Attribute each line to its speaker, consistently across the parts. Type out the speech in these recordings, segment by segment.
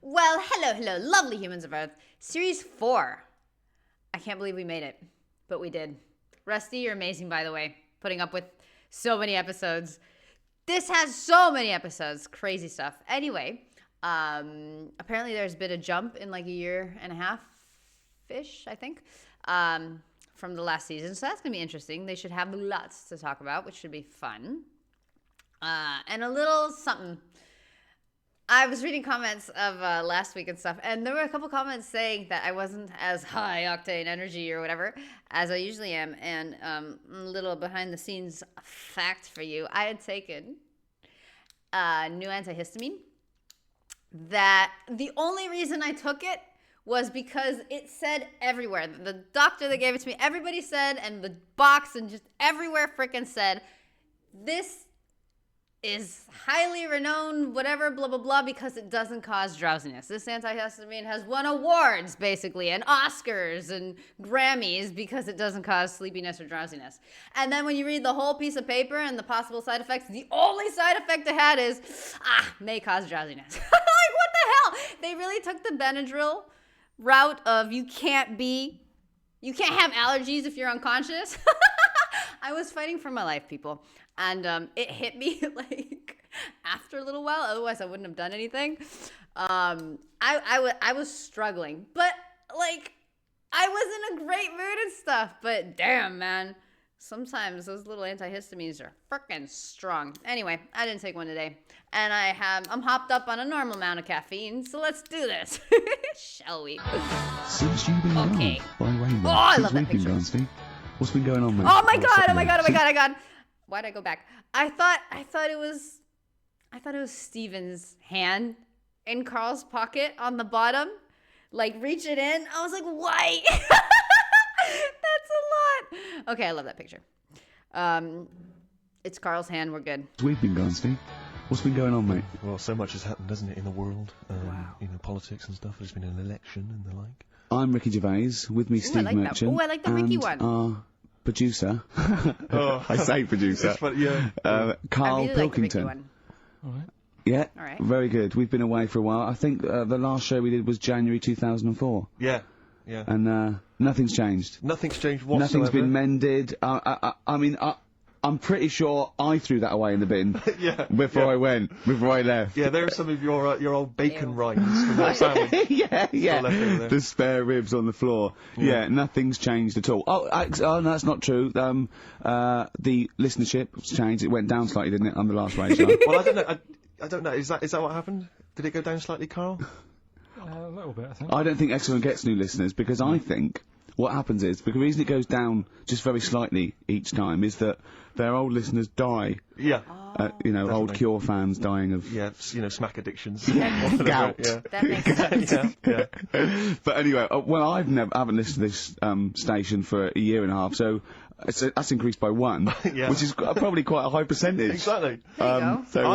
Speaker 1: Well, hello, lovely humans of Earth. Series 4. I can't believe we made it, but we did. Rusty, you're amazing, by the way, putting up with so many episodes. This has so many episodes. Crazy stuff. Anyway, apparently there's been a jump in like a year and a half-ish, I think, from the last season. So that's going to be interesting. They should have lots to talk about, which should be fun. And a little something. I was reading comments of last week and stuff, and there were a couple comments saying that I wasn't as high-octane energy or whatever as I usually am. And a little behind-the-scenes fact for you. I had taken new antihistamine that the only reason I took it was because it said everywhere. The doctor that gave it to me, everybody said, and the box and just everywhere freaking said, this is highly renowned, whatever, blah, blah, blah, because it doesn't cause drowsiness. This antihistamine has won awards, basically, and Oscars and Grammys because it doesn't cause sleepiness or drowsiness. And then when you read the whole piece of paper and the possible side effects, the only side effect it had is, may cause drowsiness. Like, what the hell? They really took the Benadryl route of you can't have allergies if you're unconscious. I was fighting for my life, people. And it hit me like after a little while. Otherwise, I wouldn't have done anything. I was struggling, but like I was in a great mood and stuff. But damn, man, sometimes those little antihistamines are freaking strong. Anyway, I didn't take one today, and I'm hopped up on a normal amount of caffeine. So let's do this, shall we?
Speaker 2: Since you've been
Speaker 1: okay.
Speaker 2: By Rainbow,
Speaker 1: I love that picture.
Speaker 2: What's been going on, mate?
Speaker 1: Oh my god! Why'd I go back? I thought it was Steven's hand in Carl's pocket on the bottom, like reaching in. I was like, why? That's a lot. Okay, I love that picture. It's Carl's hand. We're good.
Speaker 2: We've been gone, Steve. What's been going on, mate?
Speaker 3: Well, so much has happened, hasn't it, in the world?
Speaker 1: Wow.
Speaker 3: You know, politics and stuff. There's been an election and the like.
Speaker 2: I'm Ricky Gervais. With me, Steve Merchant.
Speaker 1: Oh, I like the Ricky one.
Speaker 2: Our producer. I say producer. Carl
Speaker 1: really
Speaker 2: Pilkington.
Speaker 1: Like
Speaker 3: All right.
Speaker 2: Yeah.
Speaker 1: All right.
Speaker 2: Very good. We've been away for a while. I think the last show we did was January 2004.
Speaker 3: Yeah.
Speaker 2: And nothing's changed.
Speaker 3: Nothing's changed whatsoever.
Speaker 2: Nothing's been mended. I mean, I'm pretty sure I threw that away in the bin before I left.
Speaker 3: Yeah, there are some of your old bacon rinds from that sandwich.
Speaker 2: yeah. The spare ribs on the floor. Yeah, nothing's changed at all. Oh, no, that's not true. The listenership changed. It went down slightly, didn't it, on the last radio?
Speaker 3: Well, I don't know. I don't know. Is that what happened? Did it go down slightly, Carl?
Speaker 4: A little bit, I think.
Speaker 2: I don't think XFM gets new listeners because I think what happens is, the reason it goes down just very slightly each time is that their old listeners die.
Speaker 3: Yeah.
Speaker 2: Old Cure fans dying of...
Speaker 3: Yeah, smack addictions.
Speaker 2: Gout.
Speaker 3: Yeah.
Speaker 1: That makes sense.
Speaker 3: yeah.
Speaker 2: But anyway, I haven't listened to this station for a year and a half, so that's increased by 1, which is probably quite a high percentage.
Speaker 3: Exactly.
Speaker 1: There you go.
Speaker 2: So,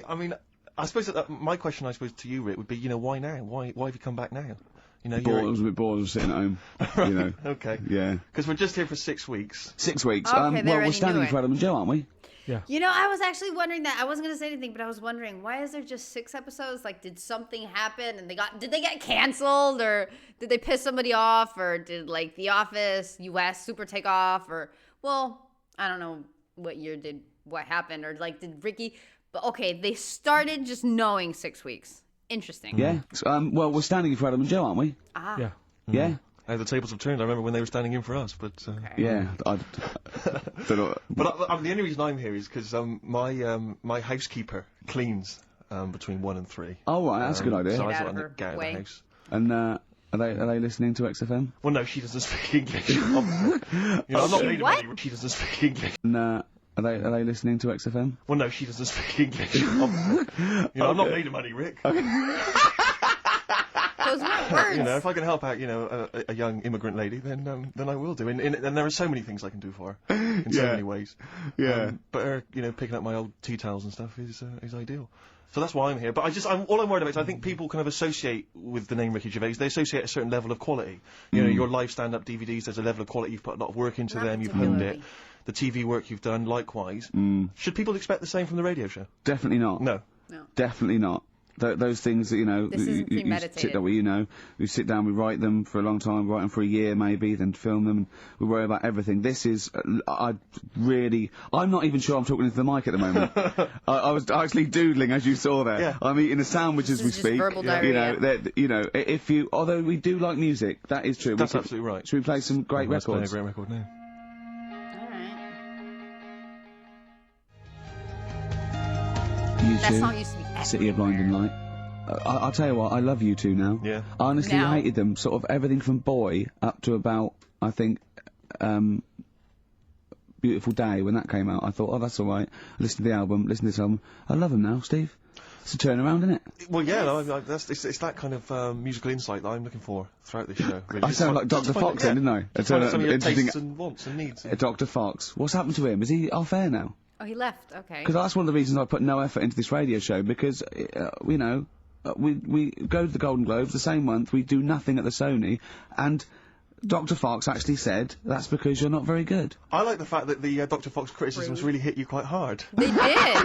Speaker 3: I mean, I suppose my question, to you, Rick, would be, why now? Why have you come back now?
Speaker 2: I was a bit bored of sitting at home.
Speaker 3: Right, okay.
Speaker 2: Yeah.
Speaker 3: Because we're just here for 6 weeks.
Speaker 2: 6 weeks.
Speaker 1: Okay,
Speaker 2: we're standing for Adam and Joe, aren't we?
Speaker 4: Yeah.
Speaker 1: I was actually wondering that. I wasn't going to say anything, but I was wondering, why is there just 6 episodes? Like, did something happen and did they get canceled, or did they piss somebody off, or did, like, The Office US super take off, or, well, I don't know what happened, or, like, did Ricky, but okay, they started just knowing 6 weeks. Interesting.
Speaker 2: Yeah. We're standing in for Adam and Joe, aren't we?
Speaker 1: Ah.
Speaker 4: Yeah.
Speaker 2: Yeah.
Speaker 3: The tables have turned. I remember when they were standing in for us, but...
Speaker 1: Okay.
Speaker 2: Yeah. I don't know.
Speaker 3: But the only reason I'm here is because my housekeeper cleans between 1 and 3.
Speaker 2: Oh, right, that's a good idea.
Speaker 3: So I
Speaker 1: Get
Speaker 3: just
Speaker 1: out
Speaker 3: want
Speaker 1: of
Speaker 3: to get out of the
Speaker 1: her
Speaker 3: house.
Speaker 2: And are they listening to XFM?
Speaker 3: Well, no, she doesn't speak English. I'm not made of
Speaker 1: What?
Speaker 3: money. She doesn't speak English.
Speaker 2: And are they listening to XFM?
Speaker 3: Well, no, she doesn't speak English. I'm not made of money, Rick.
Speaker 1: Those weren't words.
Speaker 3: If I can help out, a young immigrant lady, then I will do. And there are so many things I can do for her in so many ways.
Speaker 2: Yeah.
Speaker 3: But her, picking up my old tea towels and stuff is ideal. So that's why I'm here. But all I'm worried about is I think people kind of associate with the name Ricky Gervais. They associate a certain level of quality. Your live stand-up DVDs, there's a level of quality. You've put a lot of work into them. You've honed it. The TV work you've done, likewise. Should people expect the same from the radio show?
Speaker 2: Definitely not.
Speaker 3: No.
Speaker 2: Definitely not. those things that, you know,
Speaker 1: This isn't premeditated.
Speaker 2: We sit down, we write them for a long time, write them for a year maybe, then film them, and we worry about everything. This is, I'm not even sure I'm talking into the mic at the moment. I was actually doodling, as you saw there.
Speaker 3: Yeah.
Speaker 2: I'm eating a sandwich as we
Speaker 1: is just
Speaker 2: speak.
Speaker 1: verbal
Speaker 2: diarrhea. Although we do like music, that is true.
Speaker 3: That's absolutely right.
Speaker 2: Should we play some great
Speaker 3: Let's play a
Speaker 2: records?
Speaker 3: great record now.
Speaker 1: That
Speaker 2: U2,
Speaker 1: song used to be
Speaker 2: City of Blinding Light. I'll tell you what, I love U2 now.
Speaker 3: Yeah.
Speaker 2: I honestly
Speaker 1: Now.
Speaker 2: hated them, sort of everything from Boy up to about, I think, Beautiful Day, when that came out. I thought, oh, that's alright. I listened to the album, I love them now, Steve. It's a turnaround, isn't it?
Speaker 3: Well, yeah, it's that kind of musical insight that I'm looking for throughout this show. Really.
Speaker 2: I sound like Dr. Fox then, didn't I?
Speaker 3: Some of your tastes and wants and needs.
Speaker 2: Dr. Fox. What's happened to him? Is he off air now?
Speaker 1: Oh, he left. Okay.
Speaker 2: Because that's one of the reasons I put no effort into this radio show, because, we go to the Golden Globes the same month, we do nothing at the Sony, and Dr. Fox actually said, that's because you're not very good.
Speaker 3: I like the fact that the Dr. Fox criticisms really hit you quite hard.
Speaker 1: They did.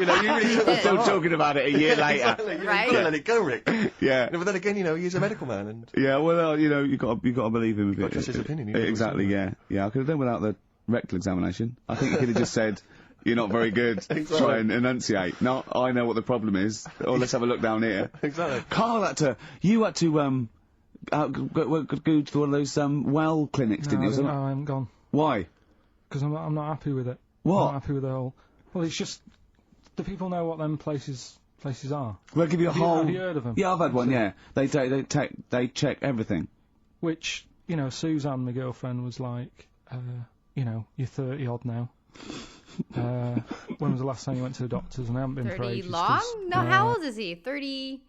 Speaker 3: You really took
Speaker 1: did.
Speaker 3: Still
Speaker 2: talking about it a year later.
Speaker 3: Exactly.
Speaker 1: Right?
Speaker 3: You've got to let it go, Rick.
Speaker 2: Yeah.
Speaker 3: But then again, he's a medical man, and
Speaker 2: Yeah, well, you got to believe him a bit.
Speaker 3: Got to trust his opinion, you know,
Speaker 2: Exactly, yeah. Yeah, I could have done without the rectal examination. I think he could have just said, you're not very good,
Speaker 3: Exactly.
Speaker 2: try and enunciate. No, I know what the problem is, or let's have a look down here.
Speaker 3: Exactly.
Speaker 2: Carl had to go to one of those, well clinics, didn't you?
Speaker 4: No, I haven't gone.
Speaker 2: Why?
Speaker 4: Because I'm not happy with it.
Speaker 2: What?
Speaker 4: I'm not happy with the whole... Well, it's just... Do people know what them places are?
Speaker 2: They'll give you a whole...
Speaker 4: Have you heard of them?
Speaker 2: Yeah, I've had one, yeah. They check everything.
Speaker 4: Which, Suzanne, my girlfriend, was like, you're 30-odd now. When was the last time you went to the doctors? And I haven't been for
Speaker 1: 30
Speaker 4: ages.
Speaker 1: long? No, how old is he? 30...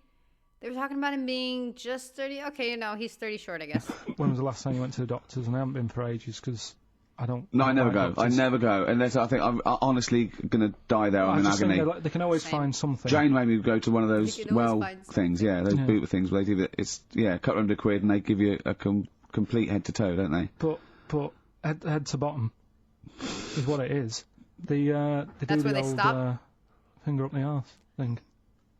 Speaker 1: They were talking about him being just 30. Okay, he's 30 short, I guess.
Speaker 4: When was the last time you went to the doctors? And I haven't been for ages because I don't...
Speaker 2: No, I never
Speaker 4: like
Speaker 2: go.
Speaker 4: doctors.
Speaker 2: I never go. Unless I think I'm honestly going to die there. I'm in
Speaker 4: just think
Speaker 2: agony.
Speaker 4: they can always
Speaker 1: Same.
Speaker 4: find something.
Speaker 2: Jane made me go to one of those
Speaker 1: You can always
Speaker 2: well
Speaker 1: find
Speaker 2: things, yeah, those
Speaker 4: Yeah.
Speaker 2: boot things where they do that. It's, a couple £100 and they give you a complete head to toe, don't they?
Speaker 4: But head to bottom is what it is. They do
Speaker 1: That's where
Speaker 4: the
Speaker 1: they
Speaker 4: old
Speaker 1: stop?
Speaker 4: finger up the arse thing.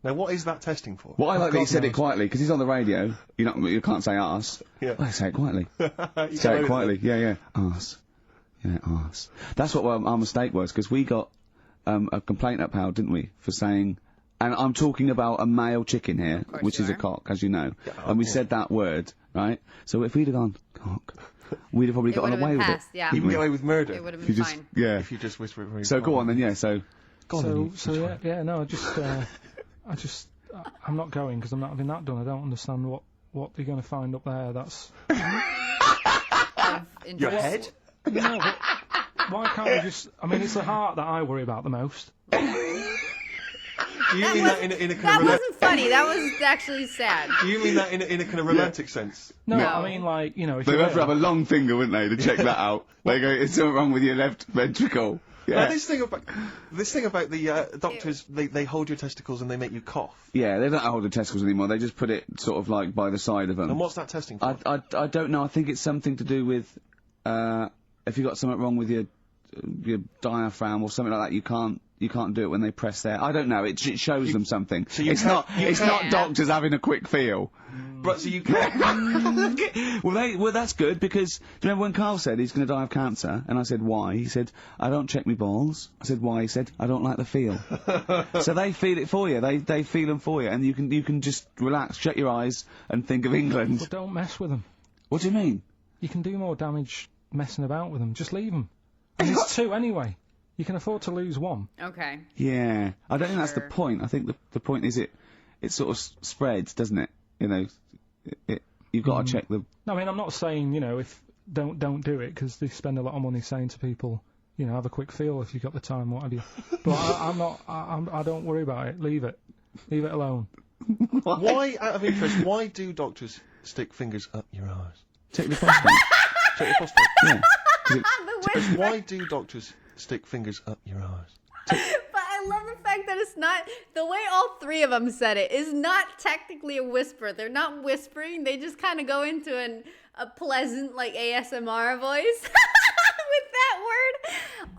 Speaker 3: Now, what is that testing for?
Speaker 2: What I like that he
Speaker 4: God
Speaker 2: said it
Speaker 4: knows.
Speaker 2: quietly, because he's on the radio. You can't say arse.
Speaker 3: Yeah.
Speaker 2: Well, say it quietly.
Speaker 3: You
Speaker 2: Say
Speaker 3: go
Speaker 2: it quietly.
Speaker 3: with
Speaker 2: Yeah. Arse. Yeah, arse. That's what our mistake was, because we got a complaint upheld, didn't we, for saying... And I'm talking about a male chicken here,
Speaker 1: course
Speaker 2: which
Speaker 1: you
Speaker 2: is a
Speaker 1: are.
Speaker 2: cock, as you know.
Speaker 3: Yeah,
Speaker 2: and we
Speaker 3: yeah.
Speaker 2: said that word, right? So if we'd have gone, cock, we'd have probably
Speaker 1: It
Speaker 2: gotten
Speaker 1: would have
Speaker 2: away
Speaker 1: been
Speaker 2: with
Speaker 1: passed,
Speaker 2: it.
Speaker 1: yeah.
Speaker 3: You can get away with murder
Speaker 1: It would have
Speaker 2: If you
Speaker 1: been
Speaker 2: just,
Speaker 1: fine.
Speaker 2: yeah.
Speaker 3: if you just whisper it very
Speaker 2: So go on then, yeah, so...
Speaker 4: I'm not going because I'm not having that done. I don't understand what they're going to find up there. That's
Speaker 1: Of
Speaker 3: Your
Speaker 1: interest.
Speaker 3: head?
Speaker 4: no. But why can't we just? I mean, it's the heart that I worry about the most.
Speaker 3: You mean that in a kind
Speaker 1: That
Speaker 3: of
Speaker 1: wasn't funny. That was actually sad.
Speaker 3: You mean that in a kind of romantic sense?
Speaker 4: No,
Speaker 1: No.
Speaker 4: I mean if
Speaker 2: They'd
Speaker 4: you
Speaker 2: have to have a long finger, wouldn't they, to check that out? They go, it's something wrong with your left ventricle.
Speaker 3: Now,
Speaker 2: Yeah.
Speaker 3: this thing about the doctors, they hold your testicles and they make you cough.
Speaker 2: Yeah, they don't hold the testicles anymore. They just put it sort of like by the side of them.
Speaker 3: And what's that testing for?
Speaker 2: I don't know. I think it's something to do with if you got something wrong with your diaphragm or something like that. You can't do it when they press there. I don't know. It shows them something.
Speaker 3: so you
Speaker 2: it's
Speaker 3: can't-
Speaker 2: not.
Speaker 3: you
Speaker 2: It's
Speaker 3: can't-
Speaker 2: not doctors having a quick feel.
Speaker 3: But so you can't.
Speaker 2: Well, that's good because do you remember when Carl said he's going to die of cancer? And I said why? He said I don't check my balls. I said why? He said I don't like the feel. So they feel it for you. They feel them for you, and you can just relax, shut your eyes, and think of England.
Speaker 4: But don't mess with them.
Speaker 2: What do you mean?
Speaker 4: You can do more damage messing about with them. Just leave them. And there's two anyway. You can afford to lose one.
Speaker 1: Okay.
Speaker 2: Yeah, I don't think that's the
Speaker 1: Sure.
Speaker 2: point. I think the point is it sort of spreads, doesn't it? You've got to check the.
Speaker 4: No, I mean, I'm not saying, if don't do it because they spend a lot of money saying to people, have a quick feel if you've got the time, what have you. But I don't worry about it. Leave it alone.
Speaker 3: Why, out of interest, why do doctors stick fingers up your arse?
Speaker 2: Check the prostate.
Speaker 3: Check your prostate.
Speaker 2: Yeah.
Speaker 1: The whisper.
Speaker 3: Why do doctors stick fingers up your arse?
Speaker 1: But I love the fact that it's not the way all three of them said it is not technically a whisper. They're not whispering. They just kind of go into a pleasant like ASMR voice with that. that word.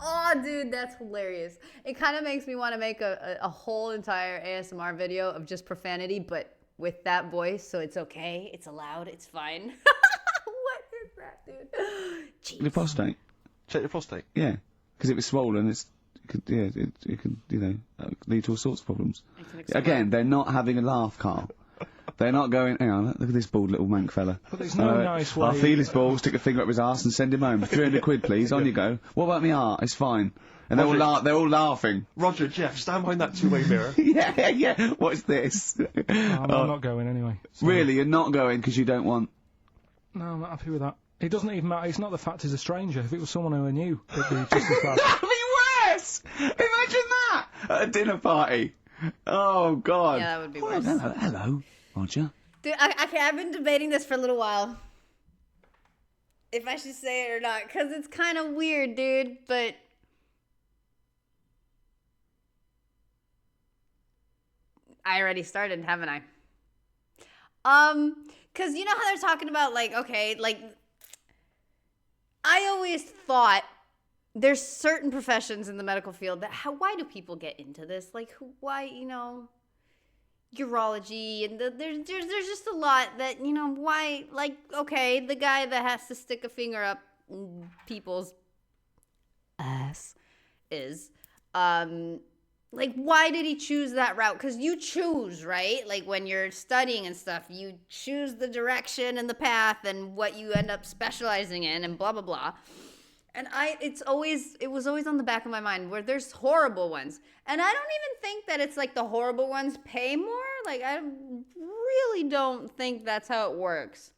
Speaker 1: Oh, dude, that's hilarious. It kind of makes me want to make a whole entire ASMR video of just profanity, but with that voice, so it's okay, it's allowed, it's fine. What is that, dude? Jeez.
Speaker 2: Your prostate.
Speaker 3: Check your prostate.
Speaker 2: Yeah, because if it's swollen, it could lead to all sorts of problems. Again, they're not having a laugh, Carl. They're not going, hang on, look at this bald little mank fella.
Speaker 4: But there's no nice way.
Speaker 2: I'll feel his balls, stick a finger up his arse and send him home. 300 quid, please, on you go. What about me art? It's fine. And they're all laughing.
Speaker 3: Roger, Jeff, stand behind that two-way mirror.
Speaker 2: yeah, what's this?
Speaker 4: I'm not going anyway. So.
Speaker 2: Really, you're not going because you don't want...
Speaker 4: No, I'm not happy with that. It doesn't even matter, it's not the fact he's a stranger. If it was someone who I knew, it'd be just as bad.
Speaker 2: That'd be worse! Imagine that! At a dinner party. Oh, God.
Speaker 1: Yeah, that would be worse.
Speaker 2: Hello, Roger.
Speaker 1: Dude, I've been debating this for a little while. If I should say it or not, because it's kind of weird, dude, but... I already started, haven't I? Because you know how they're talking about, like, okay, like... I always thought there's certain professions in the medical field that... why do people get into this? Like, why, you know... urology and there's just a lot that, you know, why, like, okay, the guy that has to stick a finger up people's ass is like, why did he choose that route? Because you choose, right? Like, when you're studying and stuff, you choose the direction and the path and what you end up specializing in and blah blah blah. And it was always on the back of my mind where there's horrible ones. And I don't even think that it's like the horrible ones pay more. Like, I really don't think that's how it works.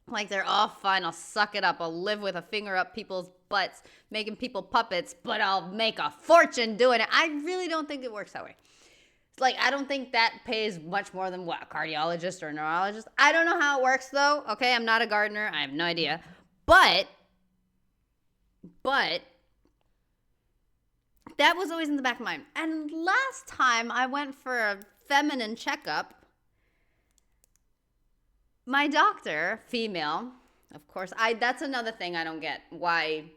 Speaker 1: Like, they're all fine, I'll suck it up. I'll live with a finger up people's butts, making people puppets, but I'll make a fortune doing it. I really don't think it works that way. Like, I don't think that pays much more than what, a cardiologist or a neurologist. I don't know how it works, though. Okay, I'm not a gardener. I have no idea. But that was always in the back of my mind. And last time I went for a feminine checkup, my doctor, female, of course, that's another thing I don't get. Why?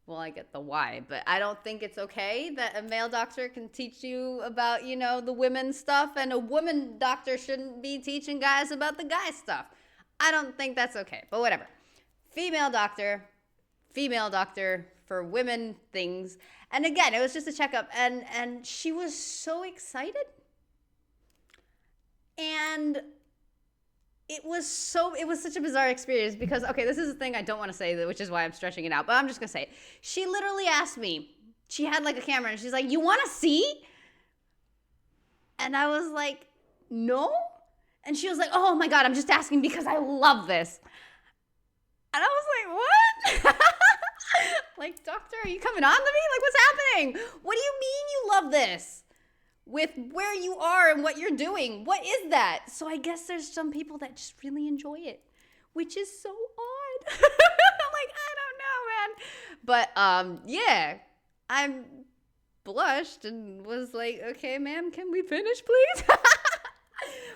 Speaker 1: Well, I get the why, but I don't think it's okay that a male doctor can teach you about, you know, the women stuff, and a woman doctor shouldn't be teaching guys about the guy stuff. I don't think that's okay, but whatever. Female doctor for women things. And again, it was just a checkup, and she was so excited. And it was such a bizarre experience because, okay, this is the thing I don't want to say, which is why I'm stretching it out, but I'm just going to say it. She literally asked me, she had like a camera, and she's like, "You want to see?" And I was like, "No." And she was like, "Oh my God, I'm just asking because I love this." And I was like, "What?" Like, doctor, are you coming on to me? Like, what's happening? What do you mean you love this? With where you are and what you're doing. What is that? So I guess there's some people that just really enjoy it, which is so odd. I'm like, I don't know, man. But, yeah, I blushed and was like, "Okay, ma'am, can we finish, please?"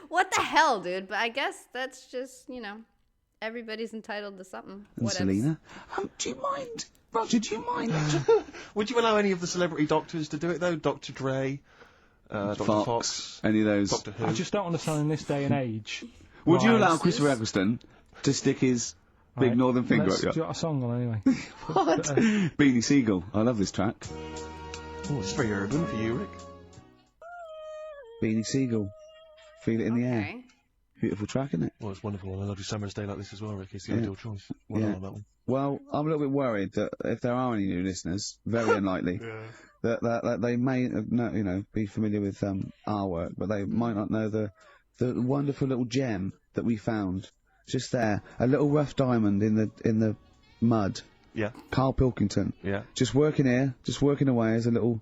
Speaker 1: What the hell, dude? But I guess that's just, you know, everybody's entitled to something.
Speaker 2: And Selena, do you mind? Roger, do you mind?
Speaker 3: Would you allow any of the celebrity doctors to do it, though? Dr. Dre, Dr. Fox,
Speaker 2: any of those.
Speaker 3: Doctor Who.
Speaker 4: I just don't understand in this day and age.
Speaker 2: Would you allow Christopher Eccleston to stick his big northern finger up
Speaker 4: you
Speaker 2: your...
Speaker 4: got a song on anyway.
Speaker 2: What? Beanie Siegel. I love this track.
Speaker 3: Oh, it's very urban for you, Rick.
Speaker 2: Beanie Siegel. Feel it in the air.
Speaker 1: Okay.
Speaker 2: Beautiful track, isn't it?
Speaker 3: Well, it's wonderful on a lovely summer's day like this as well, Rick. It's the ideal choice. Well done on that one.
Speaker 2: Well, I'm a little bit worried that if there are any new listeners, very unlikely, that they may be familiar with our work, but they might not know the wonderful little gem that we found just there, a little rough diamond in the mud.
Speaker 3: Yeah.
Speaker 2: Carl Pilkington.
Speaker 3: Yeah.
Speaker 2: Just working here, just working away as a little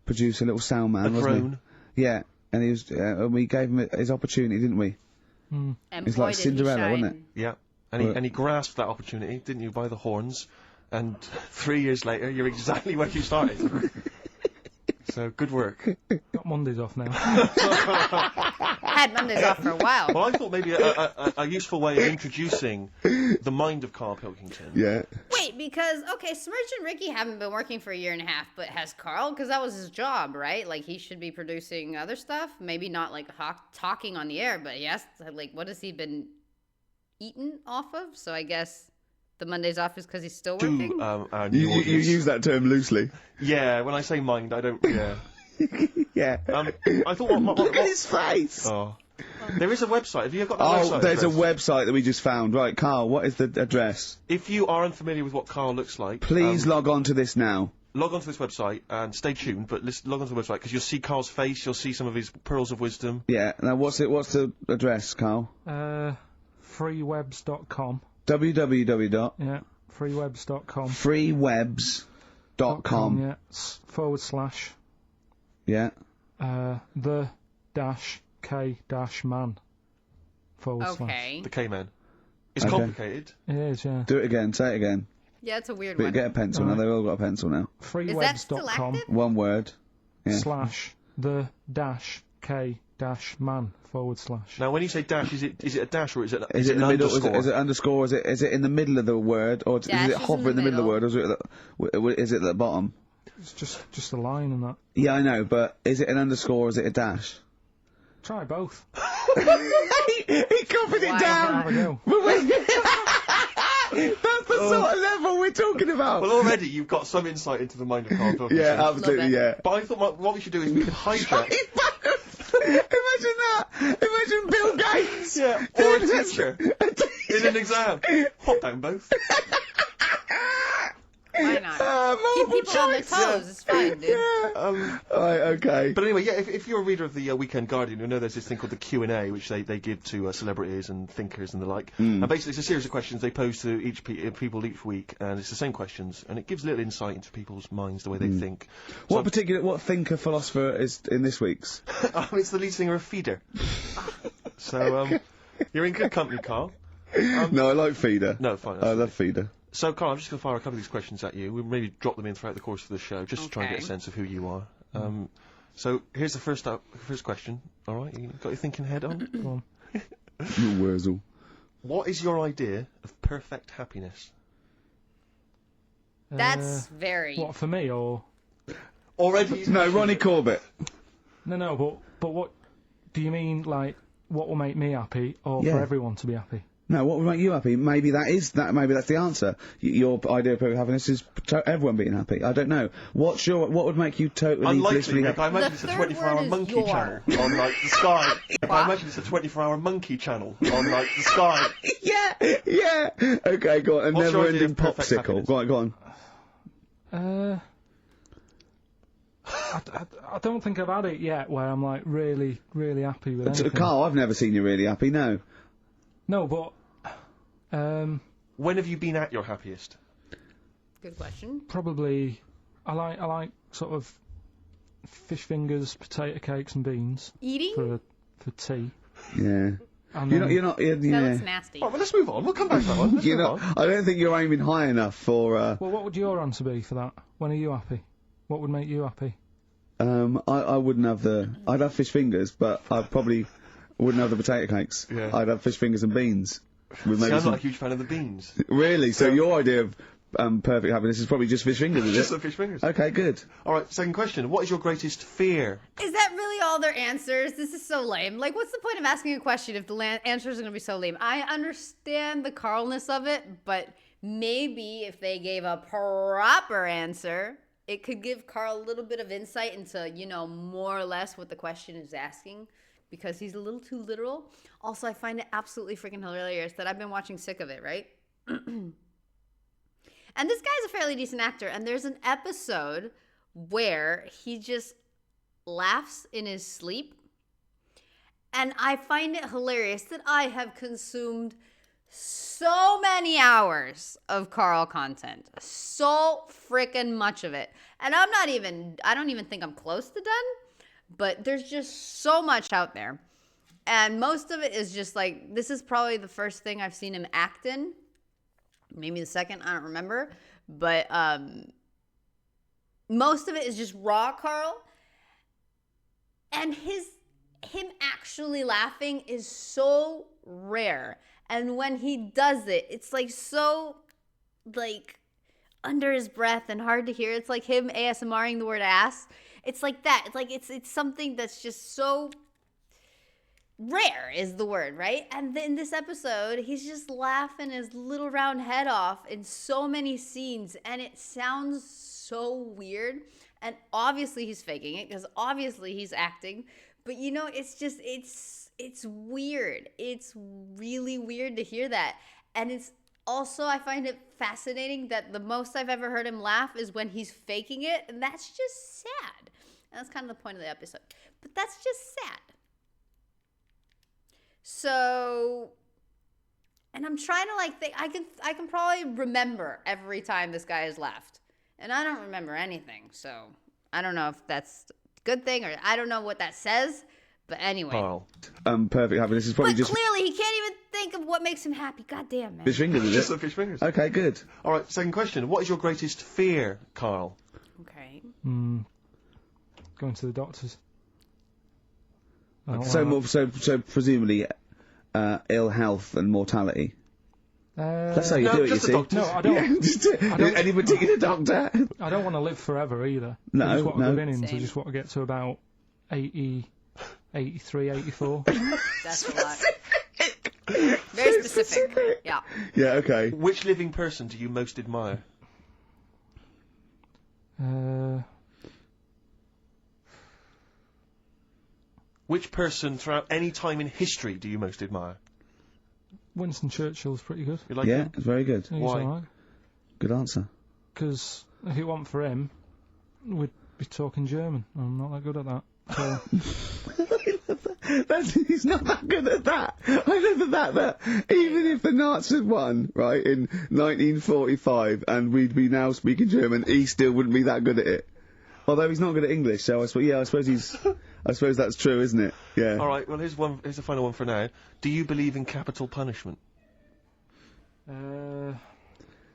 Speaker 2: producer, a little sound man, wasn't he? Yeah. And he was, we gave him his opportunity, didn't we?
Speaker 1: And
Speaker 2: it's like Cinderella, wasn't it?
Speaker 3: Yeah. And he grasped that opportunity, didn't you, by the horns, and 3 years later, you're exactly where you started. So, good work.
Speaker 4: Got Mondays off now.
Speaker 1: had Mondays off for a while.
Speaker 3: Well, I thought maybe a useful way of introducing the mind of Carl Pilkington.
Speaker 2: Yeah.
Speaker 1: Wait, because, okay, Smirch and Ricky haven't been working for a year and a half, but has Carl? Because that was his job, right? Like, he should be producing other stuff. Maybe not, like, talking on the air, but yes, like, what has he been eaten off of? So I guess the Mondays off is because he's still working?
Speaker 3: Our new
Speaker 2: You
Speaker 3: audience.
Speaker 2: use that term loosely.
Speaker 3: Yeah, when I say mind, I don't... Yeah.
Speaker 2: Yeah.
Speaker 3: I thought...
Speaker 2: Look at his face.
Speaker 3: Oh. There is a website. Have you got that website?
Speaker 2: Oh, there's
Speaker 3: address?
Speaker 2: a website that we just found. Right, Carl, what is the address?
Speaker 3: If you are unfamiliar with what Carl looks like...
Speaker 2: Please log on to this now.
Speaker 3: Log on to this website and stay tuned, but log on to the website because you'll see Carl's face, you'll see some of his pearls of wisdom.
Speaker 2: Yeah, now what's the address, Carl?
Speaker 4: Freewebs.com.
Speaker 2: www.
Speaker 4: Yeah, freewebs.com.
Speaker 2: Freewebs.com.
Speaker 4: Yeah, /
Speaker 2: Yeah.
Speaker 4: the dash K dash man /
Speaker 1: Okay.
Speaker 3: The K-Man. It's
Speaker 2: Okay.
Speaker 3: complicated.
Speaker 4: It is, yeah.
Speaker 2: Do it again, say it again.
Speaker 1: Yeah, it's a weird
Speaker 2: But
Speaker 1: one.
Speaker 2: get a pencil now, they've all got a pencil now.
Speaker 1: Is that still
Speaker 4: Freewebs.com
Speaker 1: active?
Speaker 2: One word. Yeah.
Speaker 4: / the dash K dash man /
Speaker 3: Now, when you say dash, is it a dash or is it
Speaker 2: Is it in the
Speaker 3: an
Speaker 2: middle?
Speaker 3: underscore?
Speaker 2: Is it underscore? Is it in the middle of the word, or
Speaker 1: Dash
Speaker 2: is
Speaker 1: is
Speaker 2: it hover in the middle of the word, or is it at the bottom?
Speaker 4: It's just a line and that.
Speaker 2: Yeah, I know, but is it an underscore or is it a dash?
Speaker 4: Try both.
Speaker 2: He copied
Speaker 1: Wow.
Speaker 2: it down.
Speaker 4: Have a go.
Speaker 2: That's the sort of level we're talking about.
Speaker 3: Well, already you've got some insight into the mind of Carl Pilkington.
Speaker 2: Yeah, absolutely,
Speaker 1: Love it.
Speaker 2: yeah.
Speaker 3: But I thought what we should do is we could hijack...
Speaker 2: Imagine that. Imagine Bill Gates.
Speaker 3: Yeah, or a teacher in an exam. Hop down both.
Speaker 1: Why not? Keep
Speaker 2: Multiple
Speaker 1: people on their
Speaker 2: choice.
Speaker 1: toes. It's fine, dude.
Speaker 2: Yeah. Right, okay.
Speaker 3: But anyway, yeah, if you're a reader of the Weekend Guardian, you'll know there's this thing called the Q&A, which they give to celebrities and thinkers and the like. And basically it's a series of questions they pose to people each week, and it's the same questions, and it gives little insight into people's minds, the way they think. So
Speaker 2: What thinker, philosopher is in this week's?
Speaker 3: it's the lead singer of Feeder. So, you're in good company, Carl.
Speaker 2: No, I like Feeder.
Speaker 3: No, fine.
Speaker 2: I love Feeder.
Speaker 3: So, Carl, I'm just going to fire a couple of these questions at you. We'll maybe drop them in throughout the course of the show, just to try and get a
Speaker 1: Okay.
Speaker 3: sense of who you are. So, here's the first question. All right, you got your thinking head on?
Speaker 4: Go on.
Speaker 2: You Wurzel.
Speaker 3: What is your idea of perfect happiness?
Speaker 1: That's very...
Speaker 4: What, for me, or...
Speaker 3: Already?
Speaker 2: No, Ronnie Corbett.
Speaker 4: No, but what... Do you mean, like, what will make me happy, or
Speaker 2: Yeah.
Speaker 4: for everyone to be happy?
Speaker 2: No, what would make you happy? Maybe that's the answer. Your idea of perfect happiness is everyone being happy. I don't know. What would make you totally
Speaker 3: Unlikely,
Speaker 2: blissfully
Speaker 3: Nick. I
Speaker 2: happy?
Speaker 3: imagine
Speaker 1: The
Speaker 3: it's a
Speaker 1: third
Speaker 3: 24-hour
Speaker 1: word is
Speaker 3: monkey
Speaker 1: your.
Speaker 3: channel on, like, the sky. I
Speaker 1: What?
Speaker 3: imagine it's a 24-hour monkey channel on, like, the sky.
Speaker 2: Yeah. Okay, go on. A
Speaker 3: What's your idea
Speaker 2: never-ending
Speaker 3: of perfect
Speaker 2: popsicle.
Speaker 3: happiness?
Speaker 2: Go on.
Speaker 4: I don't think I've had it yet where I'm, like, really, really happy with anything.
Speaker 2: Carl, I've never seen you really happy. No.
Speaker 4: No, but...
Speaker 3: When have you been at your happiest?
Speaker 1: Good question.
Speaker 4: probably... I like sort of fish fingers, potato cakes and beans
Speaker 1: Eating?
Speaker 4: for tea.
Speaker 2: Yeah.
Speaker 4: And
Speaker 2: You're not.
Speaker 1: That
Speaker 2: Yeah.
Speaker 1: looks nasty.
Speaker 3: Right, well, let's move on. We'll come back to that one. Let's
Speaker 2: You're
Speaker 3: move
Speaker 2: not.
Speaker 3: on.
Speaker 2: I don't think you're aiming high enough for.
Speaker 4: Well, what would your answer be for that? When are you happy? What would make you happy?
Speaker 2: I wouldn't have I'd have fish fingers, but I probably wouldn't have the potato cakes.
Speaker 3: Yeah.
Speaker 2: I'd have fish fingers and beans. With
Speaker 3: See,
Speaker 2: maybe
Speaker 3: I'm
Speaker 2: some-
Speaker 3: not a huge fan of the beans.
Speaker 2: Really? So your idea of perfect happiness is probably just fish fingers, is
Speaker 3: Just
Speaker 2: it?
Speaker 3: the fish fingers.
Speaker 2: Okay, good.
Speaker 3: All right, second question. What is your greatest fear?
Speaker 1: Is that really all their answers? This is so lame. Like, what's the point of asking a question if the answers are going to be so lame? I understand the Carlness of it, but maybe if they gave a proper answer, it could give Carl a little bit of insight into, more or less what the question is asking, because he's a little too literal. Also, I find it absolutely freaking hilarious that I've been watching Sick of It, right? And this guy's a fairly decent actor, and there's an episode where he just laughs in his sleep. And I find it hilarious that I have consumed so many hours of Carl content. So freaking much of it. And I don't even think I'm close to done, but there's just so much out there. And most of it is just like, this is probably the first thing I've seen him act in. Maybe the second, I don't remember. But most of it is just raw Carl. And his him actually laughing is so rare. And when he does it, it's like so like under his breath and hard to hear. It's like him ASMRing the word ass. It's like that. It's like it's something that's just so rare is the word, right? And in this episode, he's just laughing his little round head off in so many scenes, and it sounds so weird. And obviously he's faking it, because obviously he's acting. But you know, it's just it's weird. It's really weird to hear that. And it's also, I find it fascinating that the most I've ever heard him laugh is when he's faking it, and that's just sad. And that's kind of the point of the episode. But that's just sad. So, and I'm trying to like think, I can probably remember every time this guy has laughed. And I don't remember anything. So, I don't know if that's a good thing or I don't know what that says. But anyway.
Speaker 3: Carl.
Speaker 2: Perfect happiness is probably
Speaker 1: but
Speaker 2: just
Speaker 1: clearly he can't even think of what makes him happy. God damn, man.
Speaker 2: fish fingers, is
Speaker 3: Just
Speaker 2: it?
Speaker 3: the fish fingers.
Speaker 2: Okay, good.
Speaker 3: All right, second question. What is your greatest fear, Carl?
Speaker 1: Okay.
Speaker 4: Going to the doctors. I don't
Speaker 2: So
Speaker 4: like
Speaker 2: so presumably ill health and mortality.
Speaker 4: that.
Speaker 2: That's how you do it, you
Speaker 3: just the
Speaker 2: see.
Speaker 3: doctors.
Speaker 4: No, I don't.
Speaker 2: Yeah, just any particular doctor?
Speaker 4: I don't want to live forever either.
Speaker 2: No,
Speaker 4: I just want
Speaker 2: no.
Speaker 4: to go innings. I
Speaker 1: Same.
Speaker 4: just want to get to about 80, 83, 84.
Speaker 1: That's a lot. Very specific. Yeah.
Speaker 2: Yeah, okay.
Speaker 3: Which living person do you most admire? Which person throughout any time in history do you most admire?
Speaker 4: Winston Churchill's pretty good.
Speaker 3: You like
Speaker 2: Yeah,
Speaker 3: him?
Speaker 2: it's very good.
Speaker 4: He's
Speaker 3: Why?
Speaker 4: alright.
Speaker 2: Good answer.
Speaker 4: Because if it weren't for him, we'd be talking German. I'm not that good at that. So
Speaker 2: He's not that good at that. I love that even if the Nazis had won, right, in 1945, and we'd be now speaking German, he still wouldn't be that good at it. Although he's not good at English, so I suppose that's true, isn't it? Yeah.
Speaker 3: All right. Well, here's the final one for now. Do you believe in capital punishment?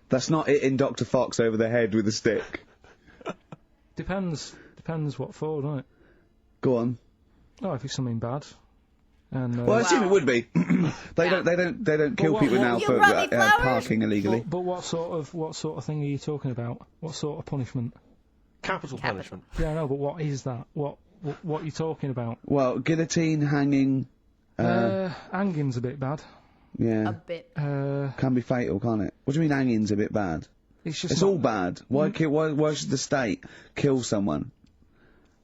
Speaker 2: That's not it in Dr. Fox over the head with a stick.
Speaker 4: depends what for, doesn't it?
Speaker 2: Go on.
Speaker 4: Oh, if it's something bad. And
Speaker 2: Well, I assume
Speaker 1: Wow.
Speaker 2: it would be. They don't kill
Speaker 4: what-
Speaker 2: people
Speaker 4: what-
Speaker 2: now
Speaker 1: You
Speaker 2: for
Speaker 1: brought me flowers?
Speaker 2: parking illegally.
Speaker 4: but what sort of thing are you talking about? What sort of punishment?
Speaker 3: Capital punishment.
Speaker 4: Yeah, I know, but what is that? What are you talking about?
Speaker 2: Well, guillotine, hanging,
Speaker 4: Hanging's a bit bad.
Speaker 2: yeah,
Speaker 1: A bit.
Speaker 2: can be fatal, can't it? What do you mean hanging's a bit bad?
Speaker 4: It's just
Speaker 2: It's
Speaker 4: not-
Speaker 2: all bad. Why should the state kill someone?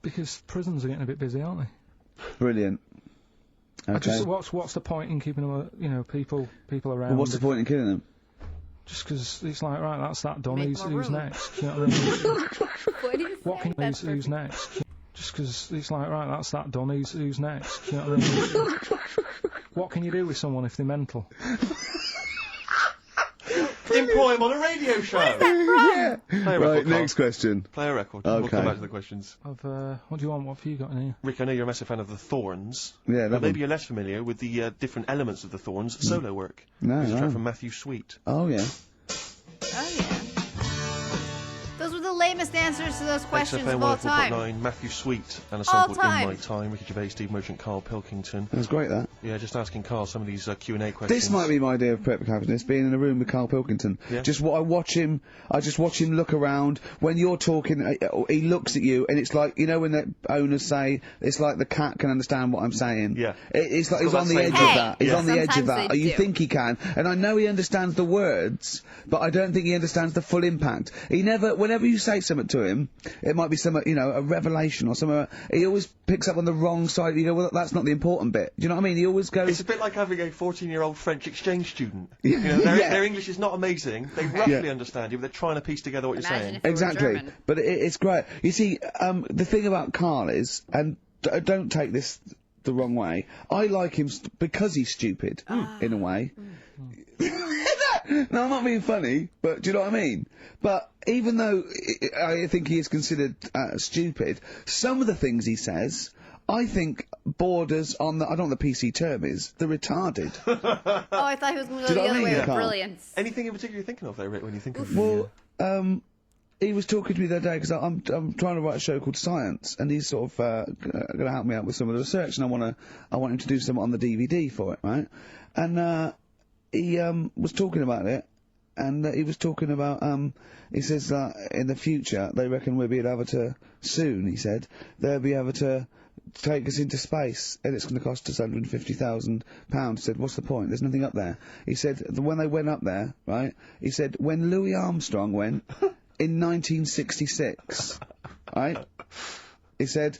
Speaker 4: because prisons are getting a bit busy, aren't they?
Speaker 2: Brilliant. Okay.
Speaker 4: What's the point in keeping them, people around?
Speaker 2: Well, what's the point in killing them?
Speaker 4: Just because it's like, right, that's that done.
Speaker 1: Make
Speaker 4: Who's
Speaker 1: more room.
Speaker 4: next? You know what I mean?
Speaker 1: What do you
Speaker 4: What
Speaker 1: say?
Speaker 4: can
Speaker 1: That's
Speaker 4: who's
Speaker 1: perfect.
Speaker 4: next? Just because it's like, right, that's that done. Who's next? You know what I mean? What can you do with someone if they're mental?
Speaker 3: Employ him on a radio show.
Speaker 2: Yeah.
Speaker 3: Play a record,
Speaker 2: Right.
Speaker 3: Carl.
Speaker 2: Next question.
Speaker 3: Play a record. We'll
Speaker 2: Okay.
Speaker 3: come back to the questions.
Speaker 4: What do you want? What have you got in here?
Speaker 3: Rick, I know you're a massive fan of the Thorns.
Speaker 2: Yeah.
Speaker 3: But
Speaker 2: That
Speaker 3: maybe
Speaker 2: one.
Speaker 3: you're less familiar with the different elements of the Thorns solo work.
Speaker 2: No.
Speaker 3: This is a track
Speaker 2: No.
Speaker 3: from Matthew Sweet.
Speaker 2: Oh yeah.
Speaker 1: Oh, yeah. Those were the lamest answers to those questions
Speaker 3: XFM
Speaker 1: of all time.
Speaker 3: 104.9, Matthew Sweet, and a
Speaker 1: All
Speaker 3: sample
Speaker 1: time.
Speaker 3: In My Time, Ricky Gervais, Steve Merchant, Carl Pilkington.
Speaker 2: That was great. That.
Speaker 3: Yeah, just asking Carl some of these Q&A questions.
Speaker 2: This might be my idea of perfect happiness: being in a room with Carl Pilkington.
Speaker 3: Yeah.
Speaker 2: Just what I just watch him look around when you're talking. He looks at you, and it's like, when the owners say it's like the cat can understand what I'm saying.
Speaker 3: Yeah.
Speaker 2: It's like
Speaker 3: It's
Speaker 2: he's
Speaker 3: got
Speaker 2: on
Speaker 3: that
Speaker 2: the
Speaker 3: same
Speaker 2: edge
Speaker 3: vibe.
Speaker 2: of that. He's
Speaker 3: Yeah.
Speaker 2: on the edge of
Speaker 1: Sometimes
Speaker 2: that.
Speaker 1: they
Speaker 2: You
Speaker 1: do.
Speaker 2: think he can, and I know he understands the words, but I don't think he understands the full impact. Whenever you say something to him, it might be some, a revelation or something. He always picks up on the wrong side. You go, well, that's not the important bit. Do you know what I mean? He always goes.
Speaker 3: It's a bit like having a 14-year-old French exchange student.
Speaker 2: Yeah.
Speaker 3: Their,
Speaker 2: Yeah.
Speaker 3: their English is not amazing. They roughly
Speaker 2: Yeah.
Speaker 3: understand you, but they're trying to piece together what
Speaker 1: Imagine
Speaker 3: you're saying.
Speaker 1: if it were
Speaker 2: Exactly,
Speaker 1: German.
Speaker 2: but it's great. You see, the thing about Carl is, and don't take this the wrong way, I like him because he's stupid, in a way. No, I'm not being funny, but do you know what I mean? But even though I think he is considered stupid, some of the things he says, I think borders on I don't know what the PC term is, the retarded.
Speaker 1: Oh, I thought he was going to
Speaker 2: Do
Speaker 1: go
Speaker 2: you
Speaker 1: the
Speaker 2: know what I
Speaker 1: other
Speaker 2: mean,
Speaker 1: way with
Speaker 2: Carl?
Speaker 1: brilliance.
Speaker 3: Anything in particular you're thinking of there, Rick, when you think of
Speaker 2: Well, he was talking to me the other day because I'm trying to write a show called Science, and he's sort of going to help me out with some of the research, and I want him to do some on the DVD for it, right? And he was talking about it, and he was talking about he says that in the future they reckon we'll be able to soon. He said they'll be able to take us into space, and it's going to cost us £150,000. He said, what's the point? There's nothing up there. He said, when they went up there, right, he said, when Louis Armstrong went, in 1966, right, he said,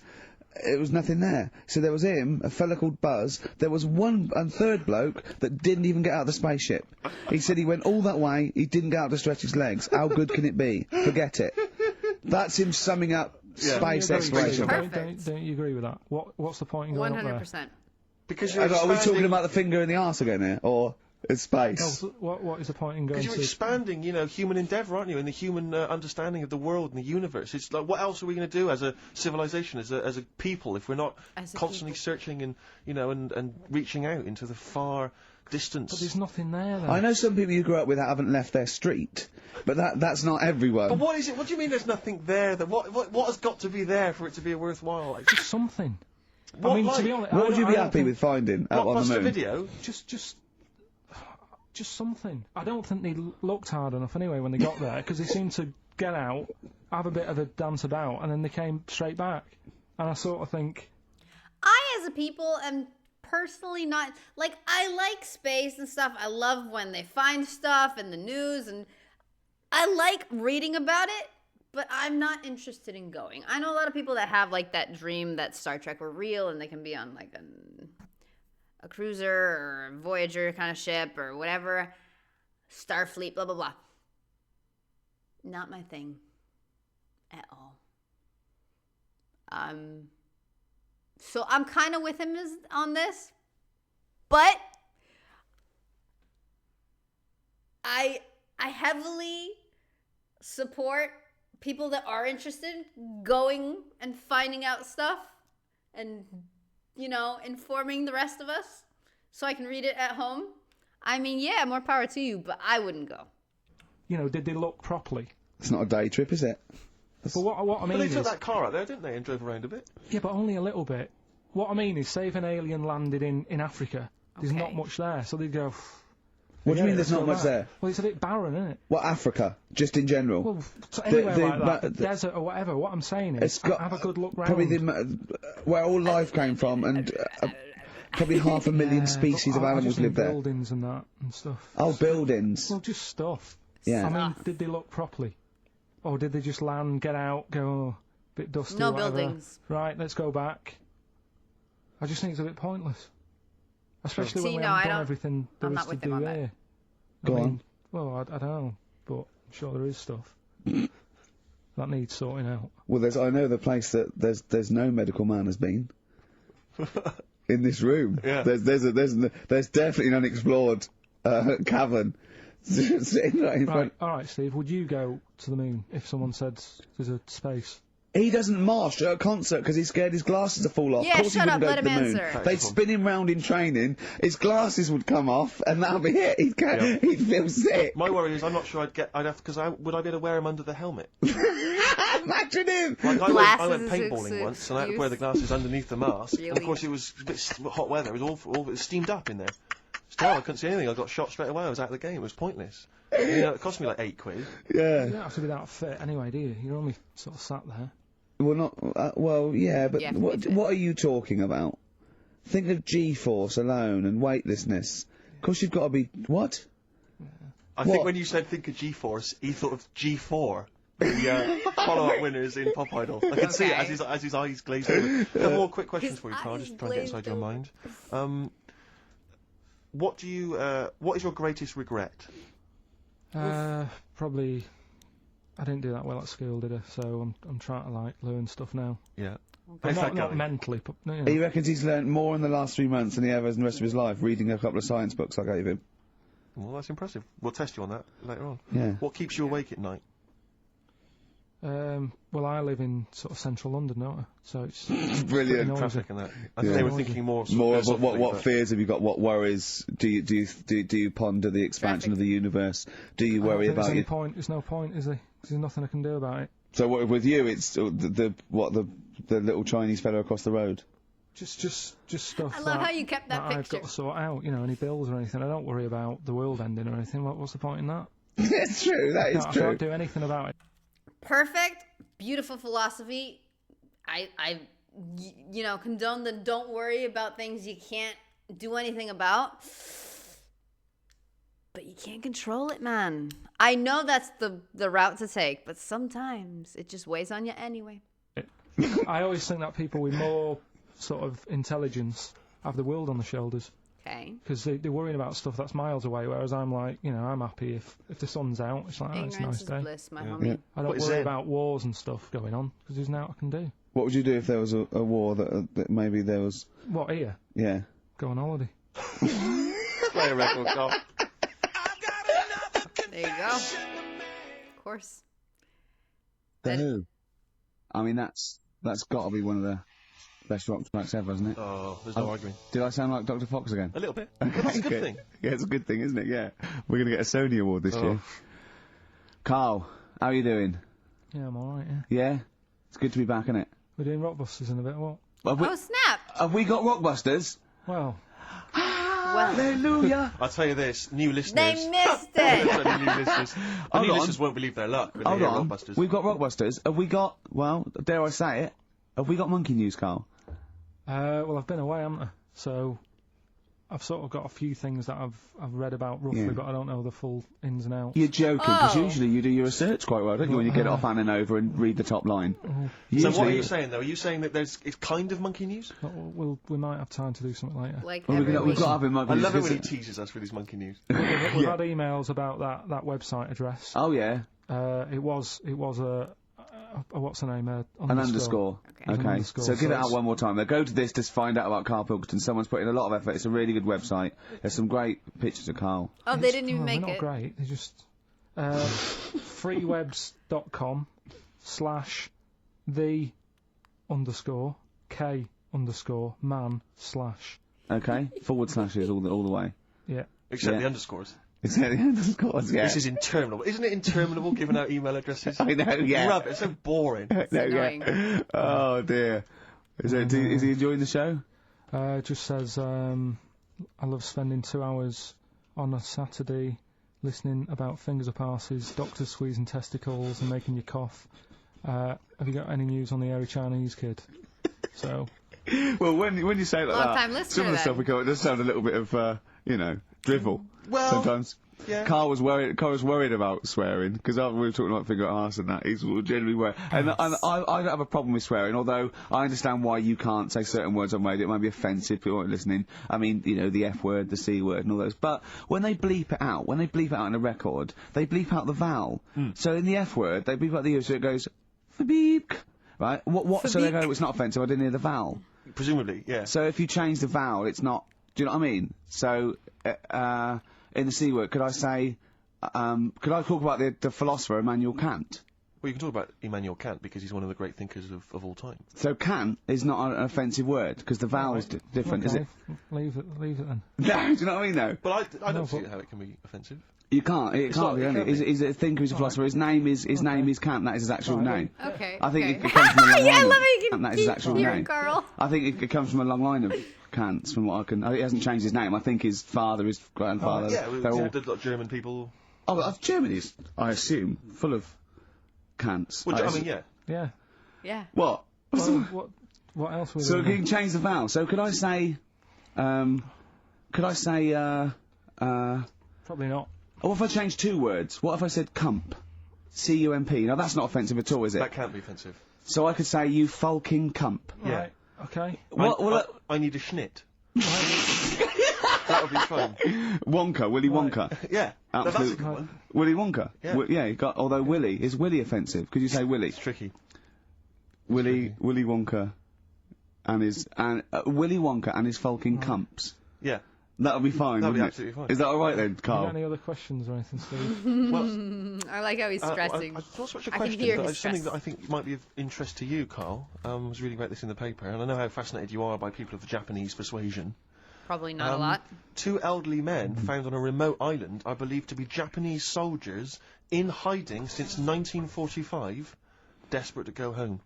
Speaker 2: it was nothing there. So there was him, a fella called Buzz, there was one and third bloke that didn't even get out of the spaceship. He said he went all that way, he didn't get out to stretch his legs. How good can it be? Forget it. That's him summing up space exploration.
Speaker 4: Don't you agree with that? What's the point in going up there?
Speaker 1: 100%.
Speaker 3: Because you're
Speaker 2: Are we talking about the finger in the arse again here, or it's space?
Speaker 4: No, what is the point in going
Speaker 3: Because you're expanding, human endeavour, aren't you, and the human understanding of the world and the universe. It's like, what else are we going to do as a civilization, as a people, if we're not constantly searching and, and reaching out into the far distance?
Speaker 4: But there's nothing there, then.
Speaker 2: I know some people you grew up with that haven't left their street, but that's not everyone.
Speaker 3: But what is it? What do you mean there's nothing there? What has got to be there for it to be worthwhile? Like,
Speaker 4: just something.
Speaker 3: What,
Speaker 4: I mean,
Speaker 3: like?
Speaker 4: to be honest,
Speaker 2: What would you be happy with finding out on the moon?
Speaker 3: Video?
Speaker 4: Just something. I don't think they looked hard enough anyway when they got there, because they seemed to get out, have a bit of a dance about, and then they came straight back. And I sort of think...
Speaker 1: I, as a people, am personally not... Like, I like space and stuff. I love when they find stuff in the news, and I like reading about it, but I'm not interested in going. I know a lot of people that have, like, that dream that Star Trek were real, and they can be on, like, a cruiser or a Voyager kind of ship or whatever, Starfleet, blah, blah, blah. Not my thing at all. So I'm kind of with him on this, but I heavily support people that are interested going and finding out stuff and, informing the rest of us so I can read it at home. I mean, yeah, more power to you, but I wouldn't go.
Speaker 4: Did they look properly?
Speaker 2: It's not a day trip, is it?
Speaker 4: But what I mean
Speaker 3: But they
Speaker 4: is...
Speaker 3: took that car out there, didn't they, and drove around a bit?
Speaker 4: Yeah, but only a little bit. What I mean is, say if an alien landed in Africa, there's
Speaker 1: Okay.
Speaker 4: not much there, so they'd go...
Speaker 2: What do you mean
Speaker 4: let's
Speaker 2: there's not
Speaker 4: go
Speaker 2: much
Speaker 4: back.
Speaker 2: there?
Speaker 4: Well, it's a bit barren, isn't it?
Speaker 2: What, Africa? Just in general?
Speaker 4: Well, so anywhere like that,
Speaker 2: the
Speaker 4: desert or whatever, what I'm saying is, have a good look round.
Speaker 2: Probably where all life came from, and probably 500,000 species of
Speaker 4: I
Speaker 2: animals
Speaker 4: just mean
Speaker 2: live there.
Speaker 4: buildings and that and stuff.
Speaker 2: Oh, buildings.
Speaker 4: Well, just stuff.
Speaker 2: Yeah.
Speaker 4: I mean, did they look properly? Or did they just land, get out, go, oh, bit dusty,
Speaker 1: No
Speaker 4: whatever.
Speaker 1: buildings.
Speaker 4: Right, let's go back. I just think it's a bit pointless. Especially when we
Speaker 1: I
Speaker 4: haven't done
Speaker 1: don't-
Speaker 4: everything there
Speaker 1: I'm
Speaker 4: is
Speaker 1: not
Speaker 4: to
Speaker 1: with him
Speaker 4: do
Speaker 1: on that.
Speaker 4: here.
Speaker 2: Go on.
Speaker 4: Well, I don't know, but I'm sure there is stuff that needs sorting out.
Speaker 2: Well, I know the place that there's no medical man has been in this room.
Speaker 3: Yeah.
Speaker 2: There's definitely an unexplored cavern sitting right in
Speaker 4: Right,
Speaker 2: front.
Speaker 4: alright, Steve, would you go to the moon if someone said there's a space?
Speaker 2: He doesn't march at a concert because he's scared his glasses will fall off.
Speaker 1: Yeah,
Speaker 2: of course
Speaker 1: shut
Speaker 2: he
Speaker 1: up,
Speaker 2: wouldn't
Speaker 1: let
Speaker 2: go to
Speaker 1: him
Speaker 2: the moon.
Speaker 1: answer.
Speaker 2: They'd spin him round in training, his glasses would come off, and that'll be it. He'd feel sick.
Speaker 3: My worry is I'm not sure would I be able to wear them under the helmet?
Speaker 2: Imagine him!
Speaker 3: Like I
Speaker 1: Glasses
Speaker 3: went
Speaker 1: is
Speaker 3: paintballing
Speaker 1: an
Speaker 3: once, and I had to wear the glasses underneath the mask. And of
Speaker 1: Really?
Speaker 3: course it was a bit hot weather. It was awful. It was steamed up in there. Still, I couldn't see anything. I got shot straight away. I was out of the game. It was pointless. It cost me like £8.
Speaker 2: Yeah.
Speaker 4: You don't have to be that fit anyway, do you? You're only sort of sat there.
Speaker 2: Well, not. Well, yeah, but
Speaker 1: Yeah,
Speaker 2: what are you talking about? Think of G-force alone and weightlessness. Of course, you've got to be what?
Speaker 3: I think when you said think of G-force, he thought of G4. The follow-up winners in Pop Idol. I can see it as his eyes glazed over. A couple more quick questions for you, Carl. Just try and get inside your mind. What is your greatest regret?
Speaker 4: Probably, I didn't do that well at school, did I? So I'm trying to learn stuff now.
Speaker 3: Yeah.
Speaker 4: But not mentally, but
Speaker 2: He reckons he's learnt more in the last 3 months than he ever has in the rest of his life, reading a couple of science books I gave him.
Speaker 3: Well, that's impressive. We'll test you on that later on.
Speaker 2: Yeah.
Speaker 3: What keeps you awake at night?
Speaker 4: Well, I live in sort of central London, don't I? So it's
Speaker 2: Brilliant.
Speaker 4: noisy.
Speaker 3: Traffic and that. I think they were thinking more.
Speaker 2: More of
Speaker 3: philosophically,
Speaker 2: what
Speaker 3: but-
Speaker 2: fears have you got? What worries do you ponder the expansion of the universe? Do you worry about
Speaker 4: There's
Speaker 2: your
Speaker 4: no point, is there? There's nothing I can do about it.
Speaker 2: So what, with you, it's the little Chinese fellow across the road?
Speaker 4: Just stuff.
Speaker 1: I love how you kept that
Speaker 4: I've
Speaker 1: picture.
Speaker 4: got to sort out. You know, any bills or anything. I don't worry about the world ending or anything. What's the point in that?
Speaker 2: That's true. That is
Speaker 4: I
Speaker 2: true.
Speaker 4: can't do anything about it.
Speaker 1: Perfect, beautiful philosophy. You know, condone the don't worry about things you can't do anything about. But you can't control it, man. I know that's the route to take, but sometimes it just weighs on you anyway.
Speaker 4: I always think that people with more sort of intelligence have the world on their shoulders.
Speaker 1: Okay.
Speaker 4: Because they're worrying about stuff that's miles away, whereas I'm like, you know, I'm happy if the sun's out. It's like, oh, it's a
Speaker 1: Ignorance
Speaker 4: nice
Speaker 1: is
Speaker 4: day.
Speaker 1: bliss, my homie.
Speaker 4: I don't worry about wars and stuff going on, because there's nothing I can do.
Speaker 2: What would you do if there was a war that maybe there was...
Speaker 4: What, here?
Speaker 2: Yeah.
Speaker 4: Go on holiday.
Speaker 3: Play a record, Carl.
Speaker 1: There you go. Of course.
Speaker 2: The Who. I mean, that's got to be one of the best rock tracks ever, isn't it?
Speaker 3: Oh, there's no arguing.
Speaker 2: Did I sound like Dr. Fox again?
Speaker 3: A little bit. But that's a good thing.
Speaker 2: Yeah, it's a good thing, isn't it? Yeah. We're going to get a Sony award this year. Carl, how are you doing?
Speaker 4: Yeah, I'm alright, yeah.
Speaker 2: Yeah? It's good to be back, isn't it?
Speaker 4: We're doing Rockbusters in a bit, what?
Speaker 1: Oh, snap.
Speaker 2: Have we got Rockbusters?
Speaker 4: Well,
Speaker 2: Hallelujah!
Speaker 3: I'll tell you this, new listeners.
Speaker 1: They missed it.
Speaker 3: New listeners. The new listeners won't believe their luck when they hear Rockbusters.
Speaker 2: We've got Rockbusters. Have we got, well, dare I say it, have we got Monkey News, Carl?
Speaker 4: well, I've been away, haven't I? So I've sort of got a few things that I've read about roughly, but I don't know the full ins and outs.
Speaker 2: You're joking, because
Speaker 1: Oh.
Speaker 2: usually you do your research quite well, don't you, when you get it off Anna Nova and read the top line.
Speaker 3: So what are you saying, though? Are you saying that it's kind of monkey news?
Speaker 4: We might have time to do something later.
Speaker 1: Like
Speaker 2: Well,
Speaker 1: every
Speaker 2: we've
Speaker 1: week.
Speaker 2: got to have him Monkey
Speaker 3: I
Speaker 2: News.
Speaker 3: love it when he
Speaker 2: because-
Speaker 3: teases us with his monkey news.
Speaker 4: We've had emails about that website address.
Speaker 2: Oh, yeah.
Speaker 4: It was a what's the name?
Speaker 2: An underscore.
Speaker 1: Okay.
Speaker 2: Okay.
Speaker 4: Underscore,
Speaker 2: So give it
Speaker 4: so
Speaker 2: out one more time. Now go to this to find out about Carl Pilkington. Someone's put in a lot of effort. It's a really good website. There's some great pictures of Carl.
Speaker 1: Oh, they didn't even
Speaker 4: they're
Speaker 1: make
Speaker 4: not
Speaker 1: it.
Speaker 4: great. They're just freewebs.com/the_k_man/
Speaker 2: Okay. Forward slashes all the way.
Speaker 4: Yeah.
Speaker 3: Except
Speaker 2: Yeah.
Speaker 3: the underscores.
Speaker 2: Is that the underscores? Yeah.
Speaker 3: This is interminable. Isn't it interminable giving out email addresses?
Speaker 2: I know, yeah.
Speaker 3: Rubbish. It's so boring.
Speaker 2: No, yeah.
Speaker 1: annoying.
Speaker 2: Oh, dear. Is he enjoying the show?
Speaker 4: Just says, I love spending 2 hours on a Saturday listening about fingers of arses, doctors squeezing testicles and making you cough. Have you got any news on the hairy Chinese kid? So,
Speaker 2: Well, when you say it like
Speaker 1: Long-time
Speaker 2: that,
Speaker 1: listener
Speaker 2: some of the
Speaker 1: then.
Speaker 2: stuff we come, it does sound a little bit of, drivel.
Speaker 3: Well,
Speaker 2: Sometimes.
Speaker 3: yeah.
Speaker 2: Carl was worried about swearing, because after we were talking about finger at arse and that, he's generally worried. And I don't have a problem with swearing, although I understand why you can't say certain words on radio. It might be offensive to people who aren't listening. I mean, the F word, the C word and all those. But when they bleep it out in a record, they bleep out the vowel. So in the F word, they bleep out the U, so it goes, fabeek, right? What, so they go, it's not offensive, I didn't hear the vowel.
Speaker 3: Presumably, yeah.
Speaker 2: So if you change the vowel, it's not, do you know what I mean? So, in the C word, could I say, could I talk about the philosopher Immanuel Kant?
Speaker 3: Well, you can talk about Immanuel Kant because he's one of the great thinkers of all time.
Speaker 2: So Kant is not an offensive word, because the vowel is different, is it?
Speaker 4: Leave it then.
Speaker 2: No, do you know what I mean, though?
Speaker 3: But I
Speaker 4: No,
Speaker 3: don't see
Speaker 4: but-
Speaker 3: how it can be offensive.
Speaker 2: You can't, it can't
Speaker 3: not-
Speaker 2: be,
Speaker 3: it
Speaker 2: can
Speaker 3: can't
Speaker 2: it?
Speaker 3: be.
Speaker 2: He's a thinker, he's a philosopher, his name is Kant, that is his actual name.
Speaker 1: Okay.
Speaker 2: I think
Speaker 1: okay.
Speaker 2: it comes from a long line
Speaker 1: Yeah, I
Speaker 2: of-
Speaker 1: love it. You
Speaker 2: and
Speaker 1: can
Speaker 2: that is his
Speaker 1: keep
Speaker 2: actual
Speaker 1: hearing
Speaker 2: name.
Speaker 1: Carl.
Speaker 2: I think it comes from a long line of Kants, from what I can, he hasn't changed his name, I think his father, his grandfather,
Speaker 3: Yeah,
Speaker 2: they're all...
Speaker 3: there's a lot of German people.
Speaker 2: Oh, well, Germany's, I assume, full of Kants.
Speaker 3: Well, I mean,
Speaker 2: assume.
Speaker 3: yeah.
Speaker 4: Yeah.
Speaker 2: What? What's
Speaker 4: Well,
Speaker 2: the-
Speaker 4: what else was
Speaker 2: So
Speaker 4: there?
Speaker 2: you can change the vowel. So could I say,
Speaker 4: Probably not.
Speaker 2: what if I change 2 words? What if I said cump? C-U-M-P. Now that's not offensive at all, is it?
Speaker 3: That can't be offensive.
Speaker 2: So I could say, you fulking cump.
Speaker 3: Yeah.
Speaker 4: Right. Okay.
Speaker 3: I need a schnit. That would be fun.
Speaker 2: Wonka, Willy Wonka.
Speaker 3: Yeah. That's a
Speaker 2: Absolute-
Speaker 3: good one.
Speaker 2: Willy Wonka.
Speaker 3: Yeah.
Speaker 2: You got, although Willy, is Willy offensive? Could you say Willy?
Speaker 3: It's tricky.
Speaker 2: Willy Wonka and his, Willy Wonka and his fulking cumps.
Speaker 3: Yeah.
Speaker 2: That would be fine,
Speaker 3: That'd be
Speaker 2: wouldn't it?
Speaker 3: absolutely fine.
Speaker 2: Is that alright then,
Speaker 4: You got
Speaker 2: Carl?
Speaker 4: any other questions or anything, Steve?
Speaker 3: Well,
Speaker 1: I like how he's stressing.
Speaker 3: Not so much a
Speaker 1: I can
Speaker 3: question,
Speaker 1: hear
Speaker 3: but
Speaker 1: his
Speaker 3: it's something
Speaker 1: stress.
Speaker 3: that I think might be of interest to you, Carl. I was reading about this in the paper, and I know how fascinated you are by people of the Japanese persuasion.
Speaker 1: Probably not a lot.
Speaker 3: 2 elderly men found on a remote island are believed to be Japanese soldiers in hiding since 1945, desperate to go home.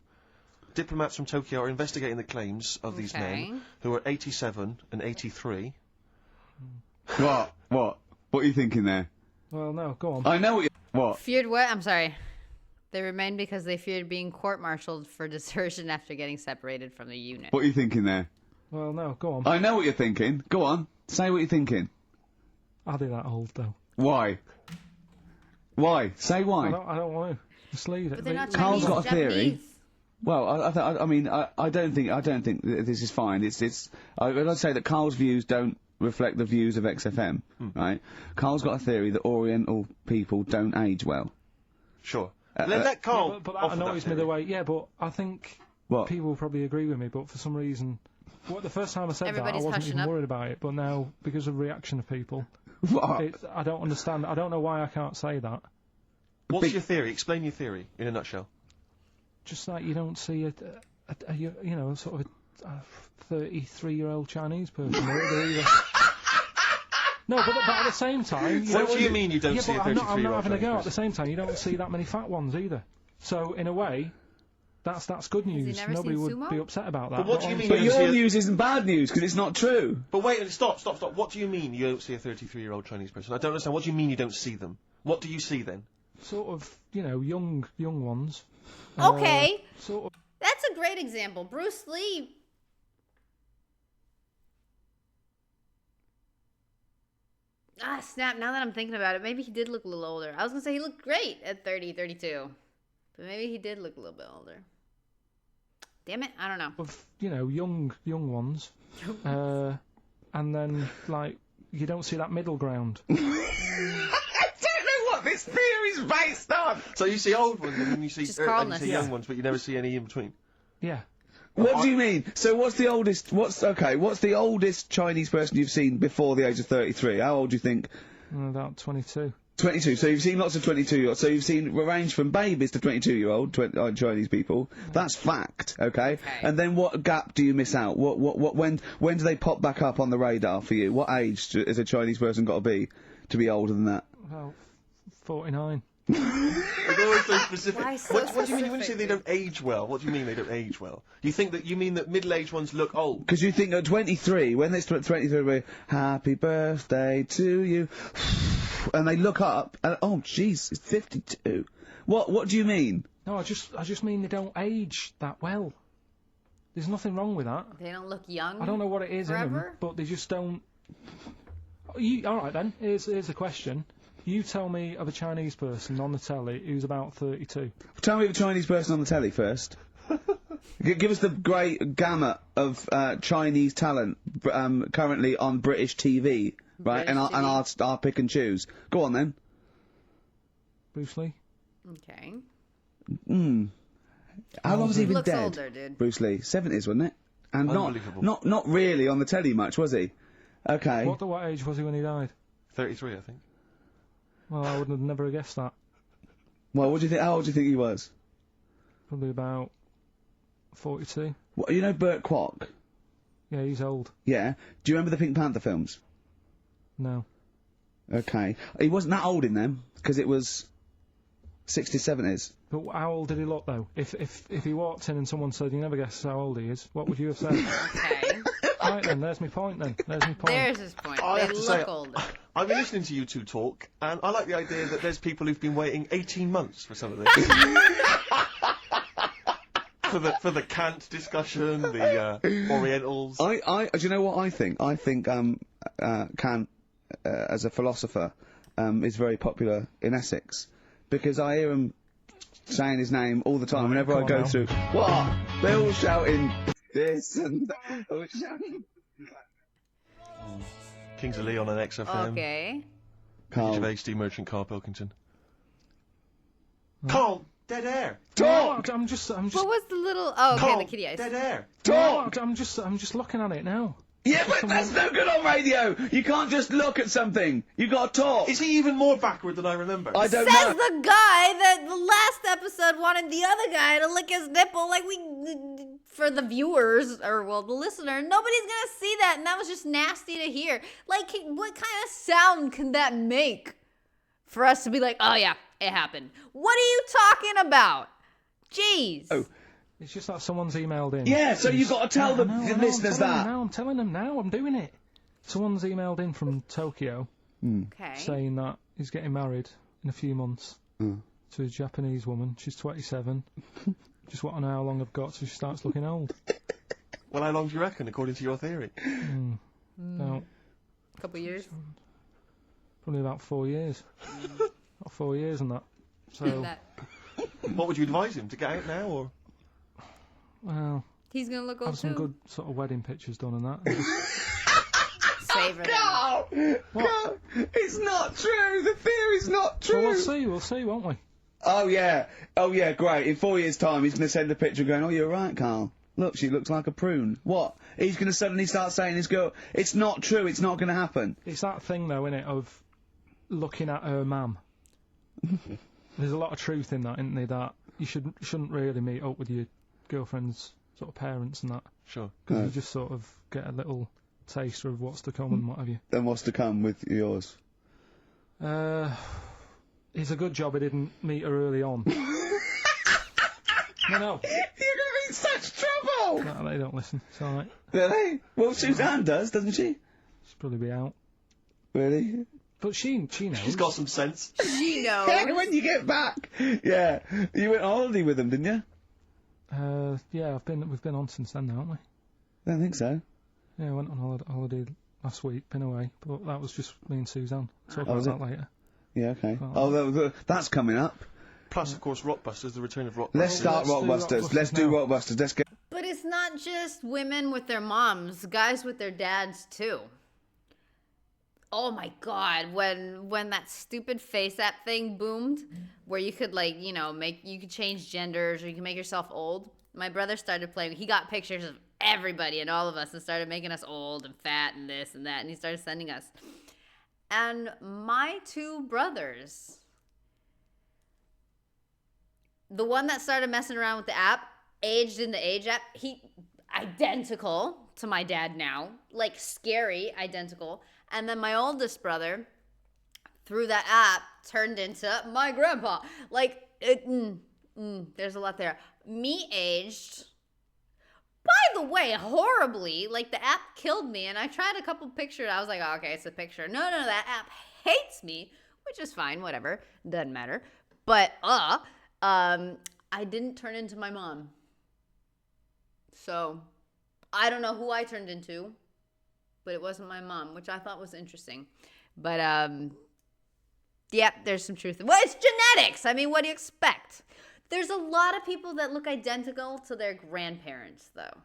Speaker 3: Diplomats from Tokyo are investigating the claims of these men, who are 87 and 83.
Speaker 2: What? What are you thinking there?
Speaker 4: Well, no, go on.
Speaker 2: I know what you... What?
Speaker 1: Feared what? I'm sorry. They remained because they feared being court-martialed for desertion after getting separated from the unit.
Speaker 2: What are you thinking there?
Speaker 4: Well, no, go on.
Speaker 2: I know what you're thinking. Go on. Say what you're thinking.
Speaker 4: Are they that old, though?
Speaker 2: Why? Why? Say why.
Speaker 4: I don't want to. Just leave it.
Speaker 1: But they're not
Speaker 2: Carl's
Speaker 1: Chinese,
Speaker 2: got a theory.
Speaker 1: Japanese.
Speaker 2: Well, I mean, I don't think that this is fine. I'd say that Carl's views don't reflect the views of XFM, right? Carl's got a theory that Oriental people don't age well.
Speaker 3: Sure. Let Carl.
Speaker 4: Yeah, but that annoys me the way. Yeah, but I think
Speaker 2: What?
Speaker 4: people probably agree with me. But for some reason, the first time I said
Speaker 1: Everybody's
Speaker 4: that, I wasn't
Speaker 1: hushing
Speaker 4: even
Speaker 1: up.
Speaker 4: worried about it. But now, because of reaction of people,
Speaker 2: What?
Speaker 4: I don't understand. I don't know why I can't say that.
Speaker 3: What's your theory? Explain your theory in a nutshell.
Speaker 4: Just like you don't see a sort of a 33-year-old Chinese person. They're either... No, but at the same time...
Speaker 3: What do you mean you don't see a 33-year-old
Speaker 4: I'm not having a go.
Speaker 3: Chinese
Speaker 4: At the same time, you don't see that many fat ones either. So, in a way, that's good news.
Speaker 1: never
Speaker 4: Nobody
Speaker 1: seen
Speaker 4: would
Speaker 1: Sumo?
Speaker 4: be upset about that.
Speaker 3: But what do you mean?
Speaker 2: But
Speaker 3: You don't
Speaker 2: your
Speaker 3: see
Speaker 2: news isn't bad news because it's not true.
Speaker 3: But wait, stop. What do you mean you don't see a 33-year-old Chinese person? I don't understand. What do you mean you don't see them? What do you see then?
Speaker 4: Sort of, young ones.
Speaker 1: Okay.
Speaker 4: Sort of.
Speaker 1: That's a great example. Bruce Lee. Ah, snap. Now that I'm thinking about it, maybe he did look a little older. I was going to say he looked great at 30, 32. But maybe he did look a little bit older. Damn it. I don't know.
Speaker 4: Of, young ones. And then, you don't see that middle ground.
Speaker 2: I don't know what this theory's based on.
Speaker 3: So you see old ones and then you see,
Speaker 1: Just
Speaker 3: and you
Speaker 1: Carlness.
Speaker 3: see young ones, but you never see any in between.
Speaker 4: Yeah.
Speaker 2: What do you mean? So what's the oldest Chinese person you've seen before the age of 33? How old do you think?
Speaker 4: About 22.
Speaker 2: 22. So you've seen lots of 22-year-olds. So you've seen range from babies to 22-year-old Chinese people. That's fact, okay? And then what gap do you miss out? When do they pop back up on the radar for you? What age has a Chinese person got to be older than that?
Speaker 4: About 49.
Speaker 3: They're always so specific.
Speaker 1: Why so
Speaker 3: What do you mean when you say
Speaker 1: specific?
Speaker 3: they don't age well? What do you mean they don't age well? You mean that middle-aged ones look old?
Speaker 2: Because you think at 23, when they're 23, we're, happy birthday to you, and they look up, and oh jeez, it's 52. What do you mean?
Speaker 4: No, I just mean they don't age that well. There's nothing wrong with that.
Speaker 1: They don't look young.
Speaker 4: I don't know what it is in them,
Speaker 1: Forever?
Speaker 4: but they just don't. Alright then, here's a question. You tell me of a Chinese person on the telly who's about 32.
Speaker 2: Tell me of a Chinese person on the telly first. Give us the great gamut of Chinese talent currently on British TV, right?
Speaker 1: British TV.
Speaker 2: I'll pick and choose. Go on then.
Speaker 4: Bruce Lee?
Speaker 1: Okay.
Speaker 2: How long has he been
Speaker 1: Looks
Speaker 2: dead?
Speaker 1: older, dude.
Speaker 2: Bruce Lee, 70s, wasn't it? And
Speaker 3: Unbelievable.
Speaker 2: not really on the telly much, was he? Okay.
Speaker 4: What age was he when he died?
Speaker 3: 33, I think.
Speaker 4: Well, I would have never guessed that.
Speaker 2: Well, what do you think? How old do you think he was?
Speaker 4: Probably about 42.
Speaker 2: What, you know Burt Kwok?
Speaker 4: Yeah, he's old.
Speaker 2: Yeah. Do you remember the Pink Panther films?
Speaker 4: No.
Speaker 2: Okay. He wasn't that old in them, because it was 60s, 70s.
Speaker 4: But how old did he look, though? If he walked in and someone said, you never guess how old he is, what would you have said?
Speaker 1: Okay.
Speaker 4: Right then, there's my point then.
Speaker 1: There's his point.
Speaker 3: I
Speaker 1: They
Speaker 3: have to say,
Speaker 1: look older.
Speaker 3: I've been listening to you two talk, and I like the idea that there's people who've been waiting 18 months for some of this. for the Kant discussion, the Orientals.
Speaker 2: Do you know what I think? I think Kant, as a philosopher, is very popular in Essex, because I hear him saying his name all the time whenever I go through. What? They're all shouting this and that. All shouting.
Speaker 3: Kings of Leon on XFM.
Speaker 1: Okay.
Speaker 2: Carl.
Speaker 3: Gervais, Steve Merchant, Carl Pilkington. Carl, dead air.
Speaker 2: Talk!
Speaker 4: I'm just.
Speaker 1: What was the little... Oh, okay,
Speaker 3: Carl,
Speaker 1: the kitty eyes.
Speaker 3: dead air.
Speaker 2: Talk!
Speaker 4: I'm just looking at it now.
Speaker 2: Yeah, but that's no good on radio. You can't just look at something. You got to talk.
Speaker 3: Is he even more backward than I remember?
Speaker 2: I don't
Speaker 1: Says
Speaker 2: know.
Speaker 1: the guy that the last episode wanted the other guy to lick his nipple like we for the viewers, or well, the listener, nobody's gonna see that, and that was just nasty to hear. Like, what kind of sound can that make for us to be like, oh yeah, it happened? What are you talking about? Jeez.
Speaker 2: Oh.
Speaker 4: It's just that someone's emailed in.
Speaker 2: Yeah, so you've got to tell the listeners that.
Speaker 4: I'm telling them now, I'm doing it. Someone's emailed in from Tokyo
Speaker 1: Okay.
Speaker 4: saying that he's getting married in a few months to a Japanese woman. She's 27. Just want to know how long I've got so she starts looking old.
Speaker 3: Well, how long do you reckon, according to your theory?
Speaker 4: About
Speaker 1: A couple years.
Speaker 4: probably about 4 years. About 4 years and that. So,
Speaker 3: What would you advise him, to get out now, or...?
Speaker 4: well,
Speaker 1: He's gonna look old
Speaker 4: have some
Speaker 1: too.
Speaker 4: good sort of wedding pictures done and that.
Speaker 1: Savor them.
Speaker 2: No, it's not true. The theory's not true.
Speaker 4: Well, we'll see, won't we?
Speaker 2: Oh yeah, great. In 4 years' time, he's going to send a picture going, oh, you're right, Carl. Look, she looks like a prune. What? He's going to suddenly start saying his girl, it's not true, it's not going to happen.
Speaker 4: It's that thing, though, innit, of looking at her mum. There's a lot of truth in that, isn't there, that you shouldn't really meet up with your girlfriend's sort of parents and that.
Speaker 3: Sure.
Speaker 4: Because you just sort of get a little taster of what's to come and what have you.
Speaker 2: Then what's to come with yours?
Speaker 4: It's a good job I didn't meet her early on. No.
Speaker 2: You're going to be in such trouble!
Speaker 4: No, they don't listen. It's alright.
Speaker 2: Really? Well, Suzanne does, doesn't she?
Speaker 4: She'll probably be out.
Speaker 2: Really?
Speaker 4: But she knows.
Speaker 3: She's got some sense.
Speaker 1: She knows.
Speaker 2: When you get back! Yeah. You went on holiday with them, didn't you?
Speaker 4: Yeah, we've been on since then, now, haven't we?
Speaker 2: I don't think so.
Speaker 4: Yeah, I went on holiday last week, been away, but that was just me and Suzanne. Talk about
Speaker 2: was
Speaker 4: that
Speaker 2: it?
Speaker 4: later.
Speaker 2: Yeah, okay.
Speaker 4: Well,
Speaker 2: That's coming up.
Speaker 3: Plus, of course, Rockbusters, the return of Rockbusters.
Speaker 2: Let's start
Speaker 4: let's do
Speaker 2: Rockbusters. Let's do
Speaker 4: now.
Speaker 2: Rockbusters. Let's get...
Speaker 1: But it's not just women with their moms, guys with their dads too. Oh my god, when that stupid face app thing boomed, where you could you could change genders or you can make yourself old. My brother started playing, he got pictures of everybody and all of us and started making us old and fat and this and that, and he started sending us. And my two brothers, the one that started messing around with the app, aged in the age app, he identical to my dad now, like scary identical. And then my oldest brother, through that app, turned into my grandpa. Like, there's a lot there. Me aged, by the way, horribly. Like, the app killed me, and I tried a couple pictures. I was like, oh, okay, it's a picture. No, that app hates me, which is fine, whatever. Doesn't matter. But, I didn't turn into my mom. So, I don't know who I turned into, but it wasn't my mom, which I thought was interesting. But, yeah, there's some truth. Well, it's genetics. I mean, what do you expect? There's a lot of people that look identical to their grandparents, though.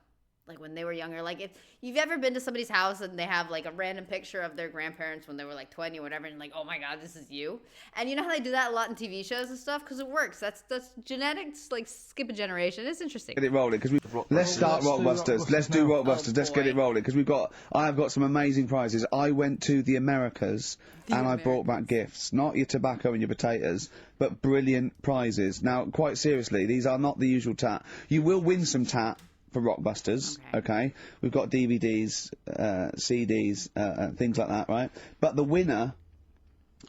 Speaker 1: Like, when they were younger. Like, if you've ever been to somebody's house and they have, like, a random picture of their grandparents when they were, like, 20 or whatever, and like, oh, my God, this is you. And you know how they do that a lot in TV shows and stuff? Because it works. That's genetics, like, skip a generation. It's interesting.
Speaker 2: Get it rolling, because let's start Rockbusters. Let's do Rockbusters. Let's get it rolling, because I have got some amazing prizes. I went to the Americas and I brought back gifts. Not your tobacco and your potatoes, but brilliant prizes. Now, quite seriously, these are not the usual tat. You will win some tat for Rockbusters, okay? We've got DVDs, CDs, things like that, right? But the winner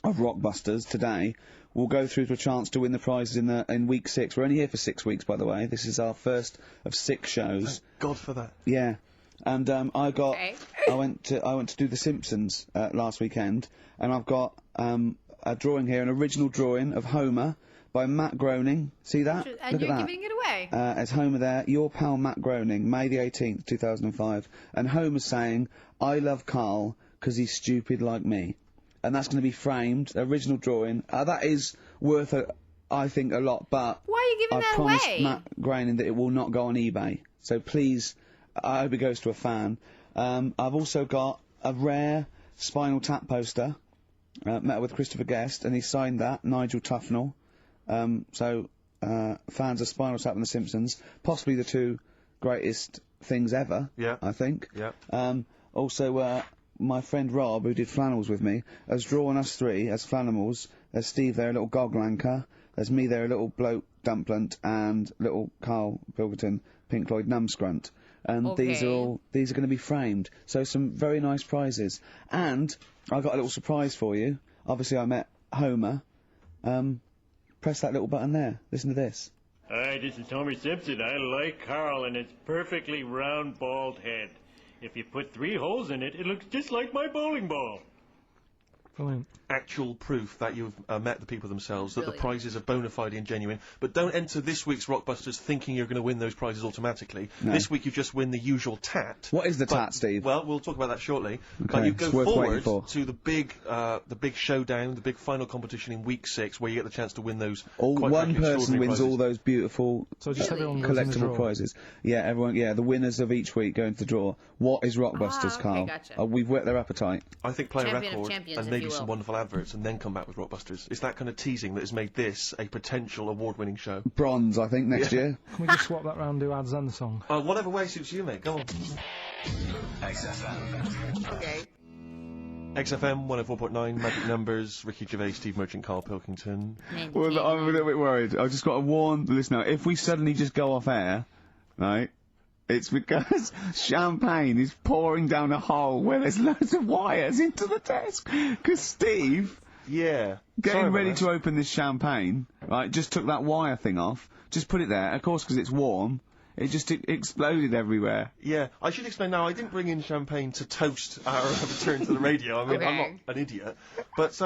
Speaker 2: of Rockbusters today will go through to a chance to win the prizes in week 6. We're only here for 6 weeks, by the way. This is our first of 6 shows.
Speaker 3: Thank God for that.
Speaker 2: Yeah, and I went to do The Simpsons last weekend, and I've got a drawing here, an original drawing of Homer by Matt Groening. See that?
Speaker 1: And
Speaker 2: Look
Speaker 1: you're
Speaker 2: at that.
Speaker 1: giving it away.
Speaker 2: As Homer there, your pal Matt Groening, May the 18th, 2005. And Homer's saying, I love Carl because he's stupid like me. And that's going to be framed, original drawing. That is worth, I think, a lot, but
Speaker 1: Why are you giving that away?
Speaker 2: I promised Matt Groening that it will not go on eBay. So please, I hope it goes to a fan. I've also got a rare Spinal Tap poster, met with Christopher Guest, and he signed that, Nigel Tufnell. Fans of Spinal Tap and The Simpsons, possibly the two greatest things ever, I think.
Speaker 3: Yeah.
Speaker 2: Also, my friend Rob, who did flannels with me, has drawn us 3 as Flanimals. There's Steve there, a little goglanker. There's me there, a little bloke dumplant, and little Carl Pilkington Pink Floyd Numscrunt. And these are going to be framed. So some very nice prizes. And I got a little surprise for you. Obviously I met Homer. Press that little button there. Listen to this.
Speaker 5: Hi, this is Homer Simpson. I like Carl and its perfectly round, bald head. If you put 3 holes in it, it looks just like my bowling ball.
Speaker 4: Brilliant.
Speaker 3: Actual proof that you've met the people themselves, that
Speaker 1: Brilliant.
Speaker 3: the prizes are bona fide and genuine. But don't enter this week's Rockbusters thinking you're going to win those prizes automatically.
Speaker 2: No.
Speaker 3: This week you just win the usual tat.
Speaker 2: What is the
Speaker 3: But-
Speaker 2: tat, Steve?
Speaker 3: Well, we'll talk about that shortly. But
Speaker 2: Okay,
Speaker 3: you go
Speaker 2: it's worth waiting
Speaker 3: forward
Speaker 2: for.
Speaker 3: to the big showdown, the big final competition in week 6, where you get the chance to win those.
Speaker 2: All
Speaker 3: quite
Speaker 2: one
Speaker 3: frankly,
Speaker 2: person
Speaker 3: extraordinary
Speaker 2: wins
Speaker 3: prizes.
Speaker 2: all those beautiful
Speaker 4: So just
Speaker 1: Really?
Speaker 4: everyone goes in the
Speaker 2: collectible
Speaker 4: draw.
Speaker 2: prizes. Yeah, everyone. Yeah, the winners of each week go into the draw. What is Rockbusters,
Speaker 1: okay,
Speaker 2: Carl?
Speaker 1: gotcha.
Speaker 2: We've whet their appetite.
Speaker 3: I think play a
Speaker 1: Champion of
Speaker 3: record
Speaker 1: champions,
Speaker 3: and
Speaker 1: if
Speaker 3: maybe
Speaker 1: you
Speaker 3: some
Speaker 1: will.
Speaker 3: wonderful adverts, and then come back with Rockbusters. It's that kind of teasing that has made this a potential award-winning show.
Speaker 2: Bronze, I think, next year.
Speaker 4: Can we just swap that round, do ads and the song?
Speaker 3: Whatever way suits you, mate. Go on.
Speaker 1: Okay.
Speaker 3: XFM 104.9, Magic Numbers, Ricky Gervais, Steve Merchant, Carl Pilkington.
Speaker 2: Well, I'm a little bit worried. I've just got to warn the listener. If we suddenly just go off air, right, it's because champagne is pouring down a hole where there's loads of wires into the desk. Because Steve,
Speaker 3: Yeah.
Speaker 2: getting ready to open this champagne, right, just took that wire thing off, just put it there. Of course, because it's warm, it just exploded everywhere.
Speaker 3: Yeah, I should explain now, I didn't bring in champagne to toast our return to the radio. I mean, I'm
Speaker 1: Okay.
Speaker 3: not an idiot. But,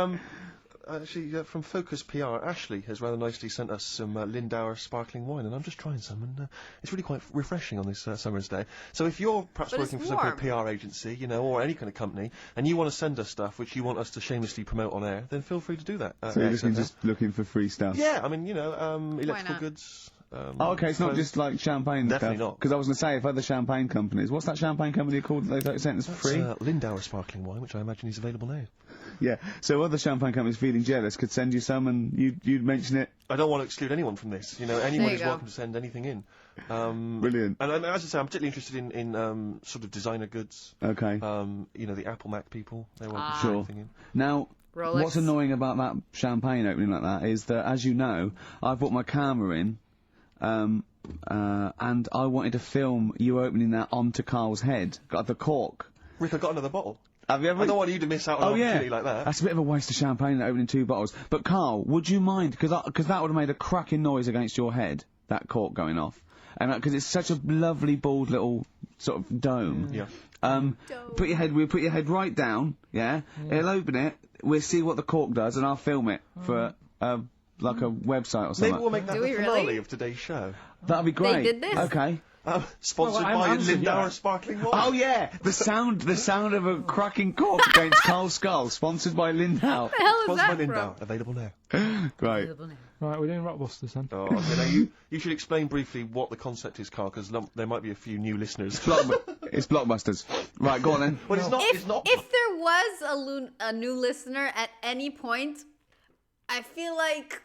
Speaker 3: actually, from Focus PR, Ashley has rather nicely sent us some Lindauer sparkling wine, and I'm just trying some, and it's really quite refreshing on this summer's day. So if you're perhaps
Speaker 1: But it's
Speaker 3: working for some kind of
Speaker 1: warm.
Speaker 3: PR agency, you know, or any kind of company, and you want to send us stuff which you want us to shamelessly promote on air, then feel free to do that.
Speaker 2: So you're
Speaker 3: XFM.
Speaker 2: just looking for free stuff.
Speaker 3: Yeah, I mean, you know, electrical
Speaker 1: not?
Speaker 3: goods.
Speaker 2: Oh, okay, it's not
Speaker 3: clothes.
Speaker 2: just like champagne and
Speaker 3: Definitely
Speaker 2: stuff.
Speaker 3: not.
Speaker 2: Because I was going to say, if other champagne companies... What's that champagne company called that they sent us for free?
Speaker 3: Lindauer sparkling wine, which I imagine is available now.
Speaker 2: Yeah, so other champagne companies feeling jealous could send you some and you'd mention it.
Speaker 3: I don't want to exclude anyone from this. You know, anyone
Speaker 1: you
Speaker 3: is
Speaker 1: go.
Speaker 3: welcome to send anything in.
Speaker 2: Brilliant.
Speaker 3: And as I say, I'm particularly interested in sort of designer goods.
Speaker 2: Okay.
Speaker 3: You know, the Apple Mac people. They're welcome to
Speaker 2: Sure.
Speaker 3: send anything in.
Speaker 2: Now,
Speaker 1: Rolex.
Speaker 2: what's annoying about that champagne opening like that is that, as you know, I've brought my camera in, and I wanted to film you opening that onto Carl's head. Got the cork.
Speaker 3: Rick, I got another bottle.
Speaker 2: Have you ever...
Speaker 3: I don't want you to miss out on
Speaker 2: Oh
Speaker 3: an
Speaker 2: yeah,
Speaker 3: opportunity like that.
Speaker 2: That's a bit of a waste of champagne opening 2 bottles. But Carl, would you mind? Because that would have made a cracking noise against your head. That cork going off, and because it's such a lovely bald little sort of dome.
Speaker 3: Yeah.
Speaker 2: We'll put your head right down. Yeah. He'll open it. We'll see what the cork does, and I'll film it for like a website or something.
Speaker 3: Maybe we'll make that
Speaker 1: Do
Speaker 3: the
Speaker 1: we
Speaker 3: finale
Speaker 1: really?
Speaker 3: of today's show.
Speaker 2: That'd be great.
Speaker 1: did this?
Speaker 2: Okay.
Speaker 3: Sponsored
Speaker 4: Well,
Speaker 3: by
Speaker 4: I'm
Speaker 3: Lindauer
Speaker 4: yeah.
Speaker 3: sparkling wine.
Speaker 2: Oh yeah, the sound of a cracking cork against Carl's skull, sponsored by Lindau.
Speaker 1: What the hell is
Speaker 3: Sponsored by
Speaker 1: that
Speaker 3: Lindauer.
Speaker 1: from?
Speaker 3: Available now.
Speaker 2: Great.
Speaker 4: Right, we're doing Rockbusters then.
Speaker 3: Oh, okay. Now you should explain briefly what the concept is, Carl, because there might be a few new listeners.
Speaker 2: It's Blockbusters. Right, go on then.
Speaker 3: Well, it's not.
Speaker 1: If
Speaker 3: It's not.
Speaker 1: there was a new listener at any point, I feel like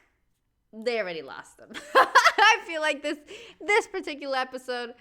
Speaker 1: they already lost them. I feel like this particular episode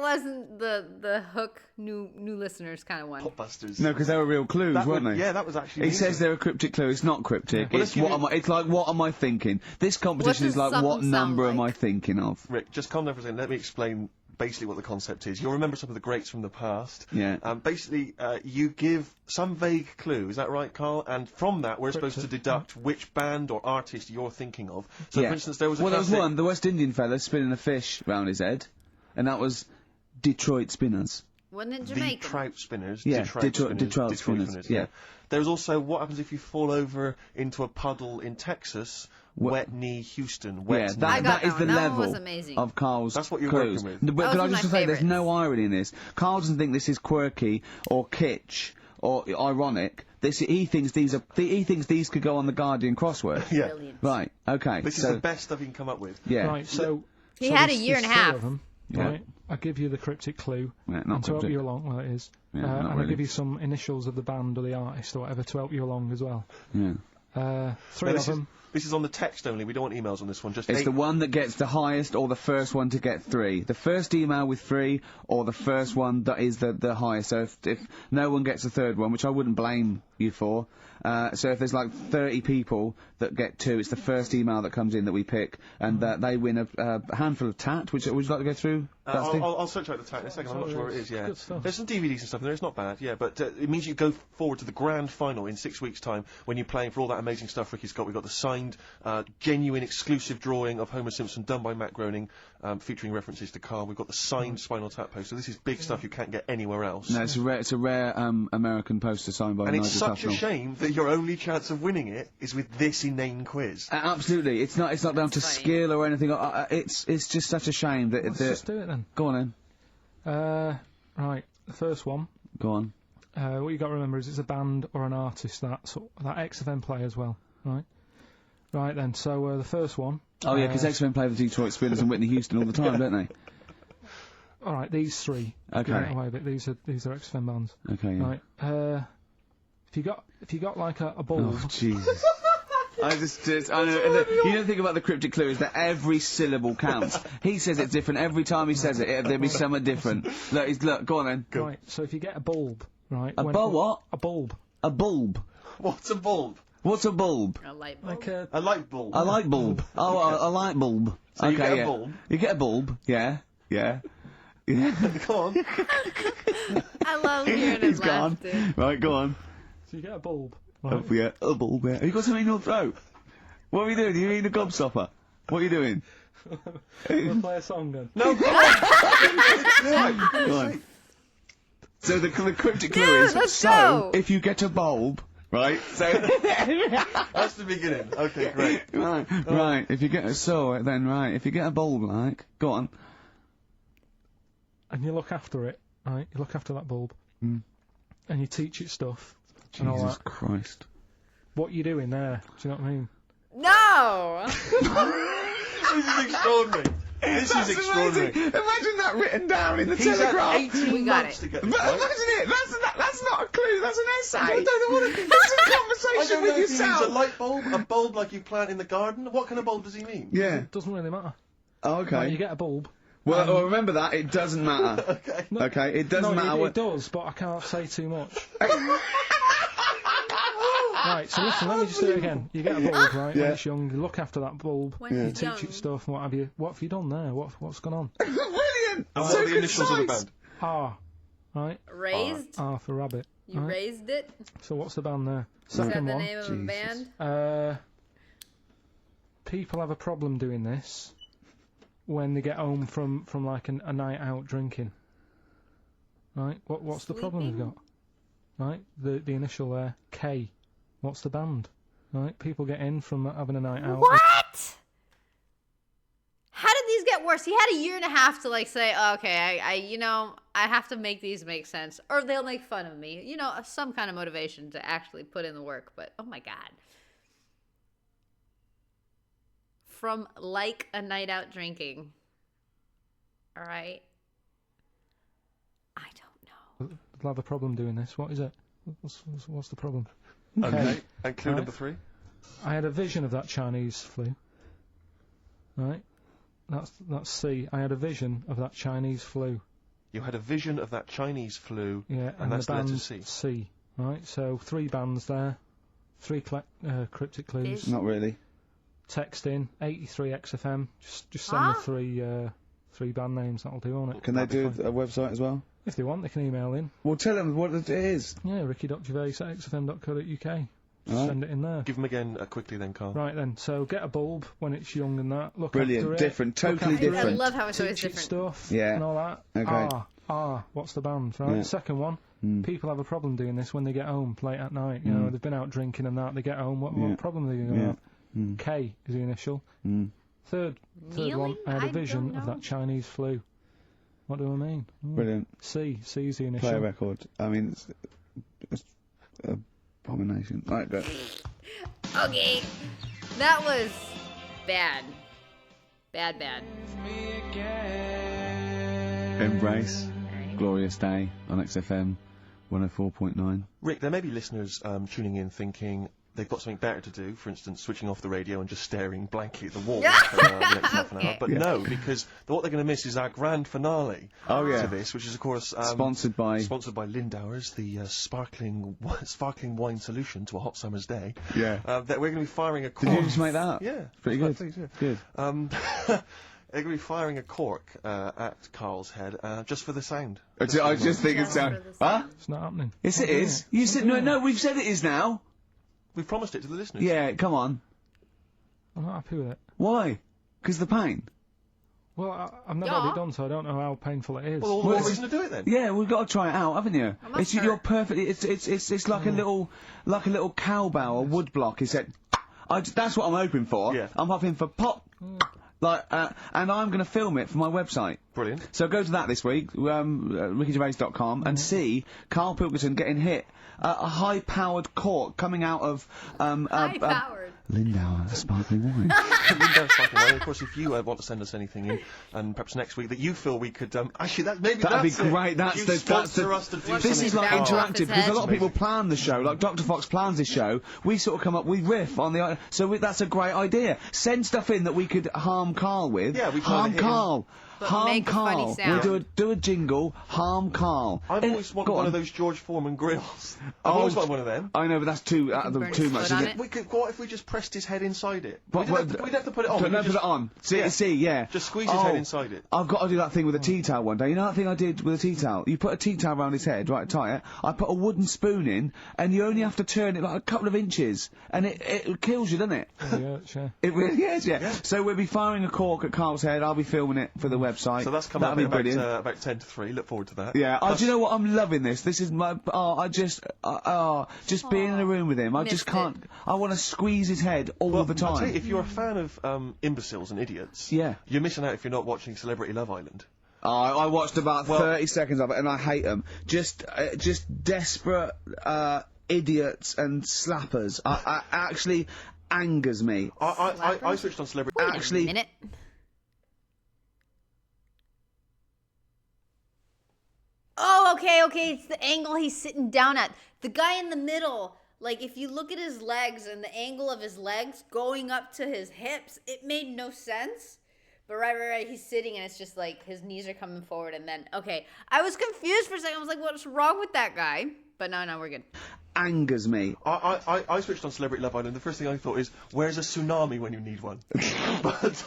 Speaker 1: wasn't the hook new listeners kind of one.
Speaker 3: Blockbusters.
Speaker 2: No, because they were real clues,
Speaker 3: That
Speaker 2: weren't
Speaker 3: would-
Speaker 2: they?
Speaker 3: yeah, that was actually
Speaker 2: He
Speaker 3: me.
Speaker 2: says they're a cryptic clue. It's not cryptic.
Speaker 3: Well,
Speaker 2: It's
Speaker 3: let's
Speaker 2: what
Speaker 3: give
Speaker 2: am I? It's like what am I thinking? This competition
Speaker 1: does
Speaker 2: is like what
Speaker 1: something
Speaker 2: number
Speaker 1: sound
Speaker 2: am I
Speaker 1: like?
Speaker 2: thinking of?
Speaker 3: Rick, just calm down for a second. Let me explain basically what the concept is. You'll remember some of the greats from the past.
Speaker 2: Yeah.
Speaker 3: Basically, you give some vague clue. Is that right, Carl? And from that, we're supposed to deduct which band or artist you're thinking of. So,
Speaker 2: Yeah.
Speaker 3: for instance, there was a
Speaker 2: Well, there was
Speaker 3: classic-
Speaker 2: one, the West Indian fella spinning a fish round his head, and that was Detroit Spinners.
Speaker 1: Wasn't it
Speaker 3: The
Speaker 1: Jamaican?
Speaker 3: trout spinners.
Speaker 2: Yeah,
Speaker 3: Detroit
Speaker 2: Detroit spinners, yeah.
Speaker 3: There's also what happens if you fall over into a puddle in Texas. Wet knee Houston. Wet
Speaker 2: Yeah,
Speaker 3: knee.
Speaker 1: I got
Speaker 2: that is
Speaker 1: that
Speaker 2: the
Speaker 1: one. That one
Speaker 2: level
Speaker 1: was amazing.
Speaker 2: of Carl's
Speaker 3: That's what you're
Speaker 2: clues.
Speaker 3: working with.
Speaker 2: But
Speaker 1: That
Speaker 2: could
Speaker 1: was
Speaker 2: I just
Speaker 1: one of my
Speaker 2: say, there's no
Speaker 1: favourites.
Speaker 2: irony in this. Carl doesn't think this is quirky or kitsch or ironic. He thinks these could go on the Guardian crossword.
Speaker 3: Yeah.
Speaker 1: Brilliant.
Speaker 2: Right. Okay.
Speaker 3: This
Speaker 2: so
Speaker 3: is the best stuff you can come up with.
Speaker 2: yeah.
Speaker 4: Right, so...
Speaker 1: He
Speaker 4: so
Speaker 1: had a
Speaker 4: there's-
Speaker 1: year and a
Speaker 4: there's three
Speaker 1: half.
Speaker 4: of them,
Speaker 2: Yeah.
Speaker 4: right? I give you the cryptic clue.
Speaker 2: Yeah, not
Speaker 4: and to help
Speaker 2: cryptic.
Speaker 4: you along, well it is.
Speaker 2: Yeah, not
Speaker 4: and I
Speaker 2: really.
Speaker 4: give you some initials of the band or the artist or whatever to help you along as well.
Speaker 2: Yeah.
Speaker 4: Three
Speaker 3: Now,
Speaker 4: of them.
Speaker 3: This is on the text only. We don't want emails on this one. Just
Speaker 2: It's
Speaker 3: eight.
Speaker 2: the one that gets the highest or the first one to get 3. The first email with 3 or the first one that is the highest. So if no one gets the third one, which I wouldn't blame you for, so if there's like 30 people that get 2, it's the first email that comes in that we pick, and they win a handful of tat. Would you like to go through?
Speaker 3: I'll search out the tag in a second. I'm not sure where it is. Yeah,
Speaker 4: good stuff.
Speaker 3: there's some DVDs and stuff in there. It's not bad. Yeah, but it means you go forward to the grand final in 6 weeks' time when you're playing for all that amazing stuff Ricky's got. We've got the signed, genuine, exclusive drawing of Homer Simpson done by Matt Groening, featuring references to Carl. We've got the signed Spinal Tap poster. So this is big stuff you can't get anywhere else.
Speaker 2: No, it's a rare American poster signed by
Speaker 3: and
Speaker 2: Nigel
Speaker 3: it's such
Speaker 2: Tufnell.
Speaker 3: a shame that your only chance of winning it is with this inane quiz.
Speaker 2: Absolutely, it's not down to
Speaker 1: funny.
Speaker 2: skill or anything. It's just such a shame that.
Speaker 4: Let's just do it then.
Speaker 2: Go on then.
Speaker 4: Right, the first one.
Speaker 2: Go on.
Speaker 4: What you got to remember is it's a band or an artist that XFM play as well, right? Right then, so the first one.
Speaker 2: Oh yeah, because XFM play the Detroit Spinners and Whitney Houston all the time, don't they?
Speaker 4: All right, these three.
Speaker 2: Okay.
Speaker 4: Get away with it. These are XFM bands.
Speaker 2: Okay. Yeah.
Speaker 4: Right. If you got like a bulb.
Speaker 2: Oh Jesus. I know, you don't think about the cryptic clue is that every syllable counts. He says it different every time he says it. There'll be something different. Look, go on then.
Speaker 3: Go.
Speaker 4: Right, so if you get a bulb, right?
Speaker 2: What?
Speaker 4: A bulb.
Speaker 2: A bulb.
Speaker 3: What's a bulb?
Speaker 2: What's a bulb?
Speaker 1: A light bulb.
Speaker 4: Like a
Speaker 3: A light bulb.
Speaker 2: A light bulb. Oh, a light bulb.
Speaker 3: So
Speaker 2: okay,
Speaker 3: you get a
Speaker 2: yeah.
Speaker 3: bulb?
Speaker 2: You get a bulb. Yeah. Yeah.
Speaker 3: Go on.
Speaker 1: I love hearing him
Speaker 2: He's
Speaker 1: laugh,
Speaker 2: gone.
Speaker 1: dude.
Speaker 2: Right, go on.
Speaker 4: so you get a bulb.
Speaker 2: Oh,
Speaker 4: Right.
Speaker 2: yeah, a bulb. Yeah. Have you got something in your throat? What are you doing? Are you eating a gobstopper? What are you doing?
Speaker 4: We'll play a song then.
Speaker 3: No, go on.
Speaker 2: Go on. So the cryptic clue
Speaker 1: Dude,
Speaker 2: is,
Speaker 1: let's
Speaker 2: so,
Speaker 1: go.
Speaker 2: if you get a bulb, right, so...
Speaker 3: That's the beginning. Okay, great.
Speaker 2: right, if you get if you get a bulb, like, go on.
Speaker 4: And you look after it, right? You look after that bulb. And you teach it stuff. And all
Speaker 2: Jesus
Speaker 4: that.
Speaker 2: Christ.
Speaker 4: What you doing there? Do you know what I mean?
Speaker 1: No!
Speaker 3: This is extraordinary. This is extraordinary.
Speaker 2: Amazing. Imagine that written down in the
Speaker 3: He's had
Speaker 2: Telegraph.
Speaker 3: 18
Speaker 1: We got
Speaker 3: months
Speaker 1: it.
Speaker 3: to get
Speaker 2: But
Speaker 3: this
Speaker 2: imagine
Speaker 3: right.
Speaker 2: it. That's not a clue. That's an essay.
Speaker 3: I don't know what it is.
Speaker 2: That's a
Speaker 3: I
Speaker 2: conversation
Speaker 3: don't
Speaker 2: with
Speaker 3: know if he means
Speaker 2: yourself.
Speaker 3: a light bulb, a bulb like you plant in the garden. What kind of bulb does he mean?
Speaker 2: Yeah.
Speaker 4: It doesn't really matter.
Speaker 2: Oh, okay.
Speaker 4: Right, you get a bulb.
Speaker 2: Well, remember that. It doesn't matter.
Speaker 3: Okay.
Speaker 2: Okay. It doesn't matter.
Speaker 4: It does, but I can't say too much. Right, so listen, let me just do it again. You get a bulb, right, when it's young, you look after that bulb,
Speaker 1: When
Speaker 4: you
Speaker 1: it's
Speaker 4: teach
Speaker 1: young.
Speaker 4: it stuff, and what have you. What have you done there? What's gone on?
Speaker 2: Brilliant.
Speaker 3: And
Speaker 2: So
Speaker 3: what are the initials of the
Speaker 2: concise.
Speaker 3: band?
Speaker 4: R, right?
Speaker 1: Raised?
Speaker 4: R for rabbit.
Speaker 1: You
Speaker 4: right?
Speaker 1: raised it?
Speaker 4: So what's the band there?
Speaker 1: Is that
Speaker 4: Second
Speaker 1: the
Speaker 4: one.
Speaker 1: name of a
Speaker 2: Jesus.
Speaker 1: band?
Speaker 4: People have a problem doing this when they get home from like a night out drinking. Right? What's the problem you've got? Right? The initial there, K. What's the band? Right? People get in from having a night out.
Speaker 1: What? How did these get worse? He had a year and a half to like say, oh, okay, I have to make these make sense, or they'll make fun of me. You know, some kind of motivation to actually put in the work. But oh my god, from like a night out drinking. All right, I don't know.
Speaker 4: People have a problem doing this. What is it? What's the problem?
Speaker 3: Okay. And clue
Speaker 4: Right.
Speaker 3: number 3?
Speaker 4: I had a vision of that Chinese flu. Right? That's C. I had a vision of that Chinese flu.
Speaker 3: You had a vision of that Chinese flu,
Speaker 4: Yeah,
Speaker 3: and that's
Speaker 4: the
Speaker 3: the
Speaker 4: band
Speaker 3: letter C.
Speaker 4: C. Right? So 3 bands there. 3 cryptic clues.
Speaker 1: Vision.
Speaker 2: Not really.
Speaker 4: Text in 83 XFM. Just send the 3 band names. That'll do, won't it?
Speaker 2: Can they do a website as well?
Speaker 4: If they want, they can email in.
Speaker 2: Well, tell them what it is.
Speaker 4: Yeah, ricky.gervais@xfm.co.uk. Just
Speaker 2: Right.
Speaker 4: send it in there.
Speaker 3: Give them again quickly then, Carl.
Speaker 4: Right then, so get a bulb when it's young and that. Look
Speaker 2: Brilliant,
Speaker 4: after it.
Speaker 2: different,
Speaker 4: Look
Speaker 2: totally
Speaker 4: after it,
Speaker 1: I
Speaker 2: different.
Speaker 1: love how it's always
Speaker 4: teach it
Speaker 1: different.
Speaker 4: stuff
Speaker 2: Yeah.
Speaker 4: and all that.
Speaker 2: Okay.
Speaker 4: What's the band, right?
Speaker 2: Yeah.
Speaker 4: Second one, people have a problem doing this when they get home late at night. You know, they've been out drinking and that. They get home. What problem are they going to have? K is the initial. Third
Speaker 1: Kneeling?
Speaker 4: one, I had a
Speaker 1: I
Speaker 4: vision
Speaker 1: don't
Speaker 4: of
Speaker 1: know.
Speaker 4: that Chinese flu. What do I mean?
Speaker 2: Brilliant.
Speaker 4: C is the initial.
Speaker 2: Play a record. I mean, it's abomination. Right, go.
Speaker 1: Okay, that was bad. Bad.
Speaker 2: Embrace. Glorious Day on XFM 104.9.
Speaker 3: Rick, there may be listeners tuning in thinking they've got something better to do, for instance, switching off the radio and just staring blankly at the wall for the next half an hour.
Speaker 1: Okay.
Speaker 3: But no, because what they're going to miss is our grand finale to this, which is, of course...
Speaker 2: Sponsored by
Speaker 3: Lindauer's, the sparkling wine solution to a hot summer's day.
Speaker 2: Yeah.
Speaker 3: That we're going to be firing a
Speaker 2: Did you just make that up?
Speaker 3: Yeah.
Speaker 2: Pretty good.
Speaker 3: Please, yeah.
Speaker 2: Good.
Speaker 3: They're going to be firing a cork at Carl's head just for the sound.
Speaker 2: I just think it's
Speaker 1: Just for the sound.
Speaker 4: It's not happening.
Speaker 2: Yes, it is. You said no. We've said it is now.
Speaker 3: We've promised it to the listeners.
Speaker 2: Yeah, come on.
Speaker 4: I'm not happy with it.
Speaker 2: Why? Because the pain.
Speaker 4: Well, I've never had it done, so I don't know how painful it is.
Speaker 3: Well, all the more reason to do it then.
Speaker 2: Yeah, we've got to try it out, haven't you?
Speaker 1: must hurt.
Speaker 2: You're perfect. It's like a little cowbell or wood block. Is it? That's what I'm hoping for.
Speaker 3: Yeah.
Speaker 2: I'm hoping for pop. Like, and I'm going to film it for my website.
Speaker 3: Brilliant.
Speaker 2: So go to that this week, rickygervais.com, and see Carl Pilkington getting hit. A high-powered cork coming out of
Speaker 1: High-powered.
Speaker 2: Lindauer sparkling wine.
Speaker 3: Lindauer sparkling wine. Of course, if you want to send us anything in, and perhaps next week that you feel we could actually
Speaker 2: That'd be great.
Speaker 3: You sponsor us to do
Speaker 2: This is
Speaker 3: something
Speaker 2: like
Speaker 3: else.
Speaker 2: interactive because a lot of people plan the show. Like Dr. Fox plans his show. We sort of come up, we riff on the. That's a great idea. Send stuff in that we could harm Carl with.
Speaker 3: Yeah, we
Speaker 2: harm
Speaker 3: can't hit him.
Speaker 2: Carl.
Speaker 1: But
Speaker 2: Harm
Speaker 1: make a funny
Speaker 2: Carl.
Speaker 1: sound.
Speaker 2: We'll do a jingle. Harm Carl.
Speaker 3: I've always wanted
Speaker 2: go
Speaker 3: one
Speaker 2: on.
Speaker 3: of those George Foreman grills. I've always wanted one of them.
Speaker 2: I know, but that's too
Speaker 1: burn
Speaker 2: too
Speaker 1: his
Speaker 2: much.
Speaker 1: foot on
Speaker 2: Isn't
Speaker 1: it.
Speaker 2: it?
Speaker 3: We could. What if we just pressed his head inside it?
Speaker 2: But-
Speaker 3: We'd have to put it on.
Speaker 2: Don't
Speaker 3: We could
Speaker 2: put
Speaker 3: just-
Speaker 2: it on.
Speaker 3: Yeah.
Speaker 2: See, yeah.
Speaker 3: Just squeeze his head inside it.
Speaker 2: I've got to do that thing with a tea towel one day. You know that thing I did with a tea towel? You put a tea towel around his head, right, tie it. I put a wooden spoon in, and you only have to turn it like a couple of inches, and it kills you, doesn't it?
Speaker 4: Yeah.
Speaker 2: It really is, yeah. So we'll be firing a cork at Carl's head. I'll be filming it for the website.
Speaker 3: So that's coming up
Speaker 2: That'll
Speaker 3: at
Speaker 2: be brilliant.
Speaker 3: about 10 to 3. Look forward to that.
Speaker 2: Yeah, do you know what? I'm loving this. This is my. Just being in a room with him. I just
Speaker 1: Missed
Speaker 2: can't. I want to squeeze his head all
Speaker 3: Well,
Speaker 2: the time.
Speaker 3: I'll tell you, if you're a fan of imbeciles and idiots,
Speaker 2: Yeah.
Speaker 3: you're missing out if you're not watching Celebrity Love Island.
Speaker 2: I watched about 30 seconds of it, and I hate them. Just desperate idiots and slappers. I actually angers me.
Speaker 3: I switched on Celebrity.
Speaker 1: Wait
Speaker 2: Actually-
Speaker 1: a minute. Oh, okay. It's the angle he's sitting down at. The guy in the middle, like, if you look at his legs and the angle of his legs going up to his hips, it made no sense. But right, he's sitting and it's just like his knees are coming forward and then, okay. I was confused for a second. I was like, what's wrong with that guy? But no, we're good.
Speaker 2: Angers me.
Speaker 3: I switched on Celebrity Love Island. The first thing I thought is, where's a tsunami when you need one? but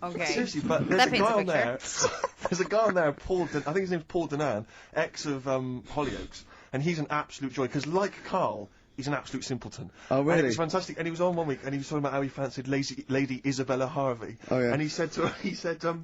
Speaker 1: Okay.
Speaker 3: seriously, but there's
Speaker 1: That
Speaker 3: a
Speaker 1: paints
Speaker 3: guy
Speaker 1: a
Speaker 3: on there. There's a guy on there, I think his name's Paul Danan, ex of Hollyoaks, and he's an absolute joy because, like Carl, he's an absolute simpleton.
Speaker 2: Oh, really?
Speaker 3: And it's fantastic. And he was on one week, and he was talking about how he fancied Lady Isabella Harvey.
Speaker 2: Oh, yeah.
Speaker 3: And he said to her,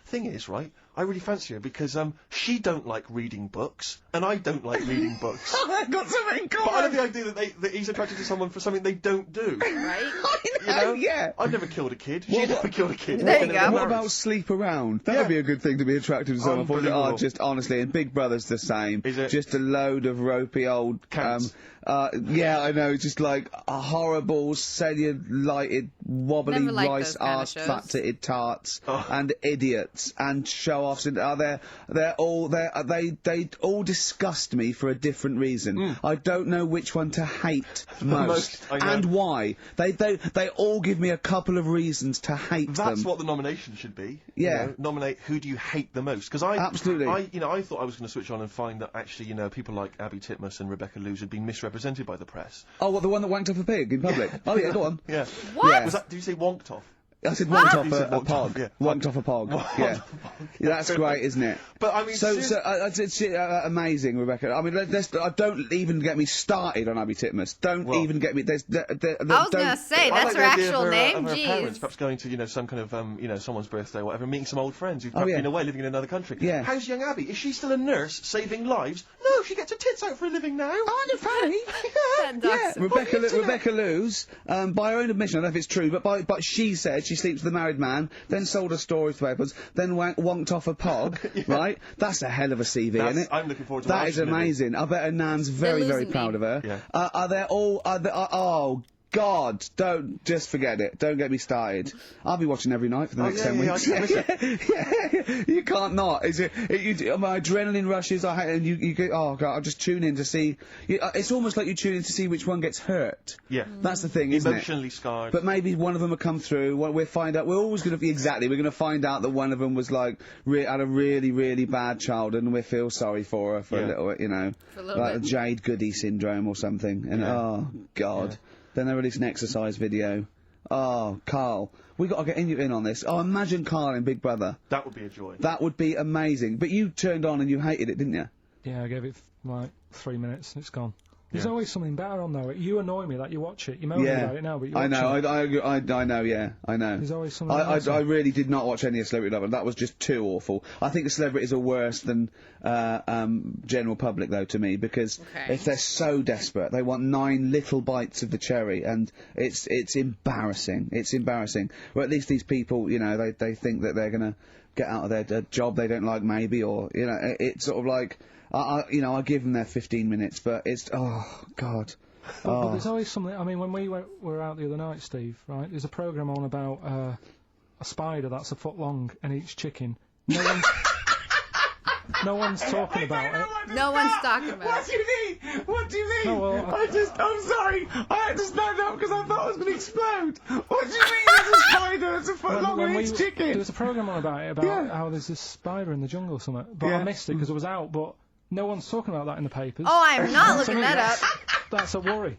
Speaker 3: thing is, right, I really fancy her because she don't like reading books and I don't like reading books.
Speaker 2: I've got something in common.
Speaker 3: But I love the idea that he's attracted to someone for something they don't do.
Speaker 1: Right?
Speaker 3: You know?
Speaker 2: Yeah.
Speaker 3: I've never killed a kid. She never killed a kid.
Speaker 1: There you
Speaker 3: Never
Speaker 1: go.
Speaker 2: What
Speaker 3: married.
Speaker 2: about sleep around? That would
Speaker 3: Yeah.
Speaker 2: be a good thing to be attracted to someone for.
Speaker 3: Unbelievable.
Speaker 2: Just honestly, and Big Brother's the same.
Speaker 3: Is it?
Speaker 2: Just a load of ropey old
Speaker 3: Cats.
Speaker 2: yeah, I know. Just like a horrible, cellulited, wobbly,
Speaker 1: Never liked
Speaker 2: rice
Speaker 1: those kind of
Speaker 2: arse,
Speaker 1: shows.
Speaker 2: fat-titted tarts
Speaker 3: Oh.
Speaker 2: and idiots and show-offs. And they all disgust me for a different reason. I don't know which one to hate most,
Speaker 3: I know.
Speaker 2: and why. They all give me a couple of reasons to hate them.
Speaker 3: That's what the nomination should be.
Speaker 2: Yeah.
Speaker 3: You know, nominate who do you hate the most? Because
Speaker 2: Absolutely.
Speaker 3: I thought I was going to switch on and find that actually, people like Abby Titmus and Rebecca Lewis had been misrepresented by the press.
Speaker 2: Oh, what, the one that wanked off a pig in public? Oh, yeah, go on.
Speaker 3: Yeah.
Speaker 1: What?
Speaker 2: Yeah.
Speaker 3: Was that? Did you say wonked off?
Speaker 2: I said wonked
Speaker 3: You
Speaker 2: off
Speaker 3: said
Speaker 2: a
Speaker 3: wonked off,
Speaker 2: pog.
Speaker 3: yeah.
Speaker 2: Wonked off a pog.
Speaker 3: Wonked
Speaker 2: Yeah.
Speaker 3: off a pog.
Speaker 2: Yeah, that's great, isn't it?
Speaker 3: But I mean,
Speaker 2: it's amazing, Rebecca. I mean, don't even get me started on Abby Titmus. Don't
Speaker 3: Well-
Speaker 2: even get me.
Speaker 1: I was gonna say,
Speaker 3: I
Speaker 1: that's
Speaker 3: like
Speaker 1: her
Speaker 3: the idea
Speaker 1: actual
Speaker 3: of
Speaker 1: name.
Speaker 3: Of her parents
Speaker 1: Jeez.
Speaker 3: perhaps going to, some kind of, someone's birthday or whatever, meeting some old friends who've
Speaker 2: Oh,
Speaker 3: perhaps
Speaker 2: yeah.
Speaker 3: been away living in another country.
Speaker 2: Yeah.
Speaker 3: How's young Abby? Is she still a nurse saving lives? No, she gets her tits out for a living now.
Speaker 2: Aren't you funny?
Speaker 1: That duck's-
Speaker 2: Rebecca Lewis, by her own admission, I don't know if it's true, but she said she sleeps with a married man, then sold her stories to papers, then wonked off a pog, right? That's a hell of a CV, isn't it?
Speaker 3: I'm looking forward to
Speaker 2: That
Speaker 3: that.
Speaker 2: is amazing. I bet her nan's very,
Speaker 1: They're
Speaker 2: very
Speaker 1: losing
Speaker 2: proud
Speaker 1: me.
Speaker 2: of her.
Speaker 3: Yeah.
Speaker 2: Oh, God, don't just forget it. Don't get me started. I'll be watching every night for the next 10 weeks.
Speaker 3: I miss
Speaker 2: You can't not. Is it? My adrenaline rushes. I hate, and you go. Oh God! I just tune in to see. It's almost like you tune in to see which one gets hurt.
Speaker 3: Yeah.
Speaker 2: That's the thing, isn't
Speaker 3: Emotionally scarred.
Speaker 2: But maybe one of them will come through. We'll find out. We're always going to be exactly. We're going to find out that one of them was like had a really, really bad childhood, and we feel sorry for her for a
Speaker 3: Yeah.
Speaker 2: little,
Speaker 1: For a little
Speaker 2: like
Speaker 1: bit.
Speaker 2: Jade Goody syndrome or something. And
Speaker 3: Yeah.
Speaker 2: oh God.
Speaker 3: Yeah.
Speaker 2: Then they release an exercise video. Oh, Carl. We got to get you in on this. Oh, imagine Carl in Big Brother.
Speaker 3: That would be a joy.
Speaker 2: That would be amazing. But you turned on and you hated it, didn't you?
Speaker 4: Yeah, I gave it like 3 minutes and it's gone. There's
Speaker 3: Yeah.
Speaker 4: always something better on though. You annoy me that you watch it. You moan about it now, but you watch
Speaker 2: I know.
Speaker 4: it.
Speaker 2: I know. Yeah, I know.
Speaker 4: There's always something else
Speaker 2: I
Speaker 4: on.
Speaker 2: really did not watch any of Celebrity Love. That was just too awful. I think the celebrities are worse than general public though to me because if they're so desperate, they want 9 little bites of the cherry, and it's embarrassing. It's embarrassing. Well, at least these people, you know, they think that they're gonna get out of their job they don't like, maybe, or you know, it's sort of like. I give them their 15 minutes, but it's God.
Speaker 4: But there's always something. I mean, when we were out the other night, Steve, right? There's a programme on about a spider that's a foot long and eats chicken. No one's talking about it.
Speaker 1: No one's talking about
Speaker 2: What
Speaker 1: it.
Speaker 2: do you mean? What do you mean?
Speaker 4: No, well,
Speaker 2: I'm sorry. I had to stand up because I thought I was going to explode. What do you mean there's a spider that's a foot long and eats chicken?
Speaker 4: There was a programme on about it, about how there's this spider in the jungle or something. But I missed it because it was out, but no one's talking about that in the papers.
Speaker 1: Oh, I'm not looking that up.
Speaker 4: That's a worry.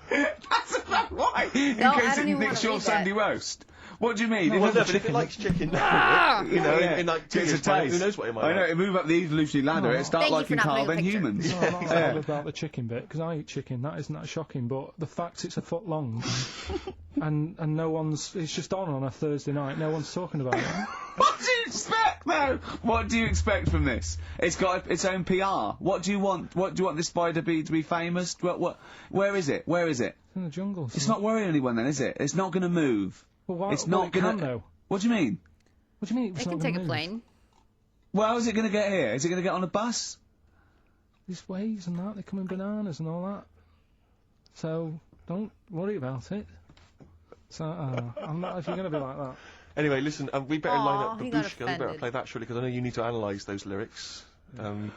Speaker 2: That's about why. In
Speaker 1: No, I
Speaker 2: case
Speaker 1: don't
Speaker 2: it
Speaker 1: even
Speaker 2: nicks
Speaker 1: wanna
Speaker 2: your
Speaker 1: read that.
Speaker 2: Sunday roast. What do you mean?
Speaker 3: Well, no, but if it likes chicken, you know, in like 2
Speaker 2: It's
Speaker 3: years'
Speaker 2: a
Speaker 3: time,
Speaker 2: taste.
Speaker 3: who knows what it might
Speaker 2: I know,
Speaker 3: like.
Speaker 2: it move up the evolutionary ladder, it start
Speaker 1: Thank you
Speaker 2: liking
Speaker 1: for not
Speaker 2: Carl,
Speaker 1: putting
Speaker 2: then
Speaker 1: a picture.
Speaker 2: humans.
Speaker 4: No, I'm not bothered about the chicken bit, because I eat chicken. That isn't that shocking, but the fact it's a foot long, and no one's... It's just on a Thursday night, no one's talking about it.
Speaker 2: What do you expect, though? What do you expect from this? It's got its own PR. What do you want? What do you want this spider to be famous? Where is it? Where is it?
Speaker 4: It's in the jungle.
Speaker 2: It's not worrying anyone then, is it? It's not going to move.
Speaker 4: Well, why,
Speaker 2: It's
Speaker 4: well,
Speaker 2: not
Speaker 4: it
Speaker 2: going
Speaker 4: can, though.
Speaker 2: What do you mean?
Speaker 4: What do you mean it's
Speaker 1: They
Speaker 4: not
Speaker 1: can
Speaker 4: gonna
Speaker 1: take a
Speaker 4: move?
Speaker 1: plane.
Speaker 2: Well, how's it going to get here? Is it going to get on a bus?
Speaker 4: There's waves and that, they come in bananas and all that. So, don't worry about it. So, I'm not, if you're going to be like that.
Speaker 3: Anyway, listen, we better line
Speaker 1: Aw,
Speaker 3: up
Speaker 1: he got
Speaker 3: Babushka. We better
Speaker 1: offended.
Speaker 3: play that surely, because I know you need to analyse those lyrics.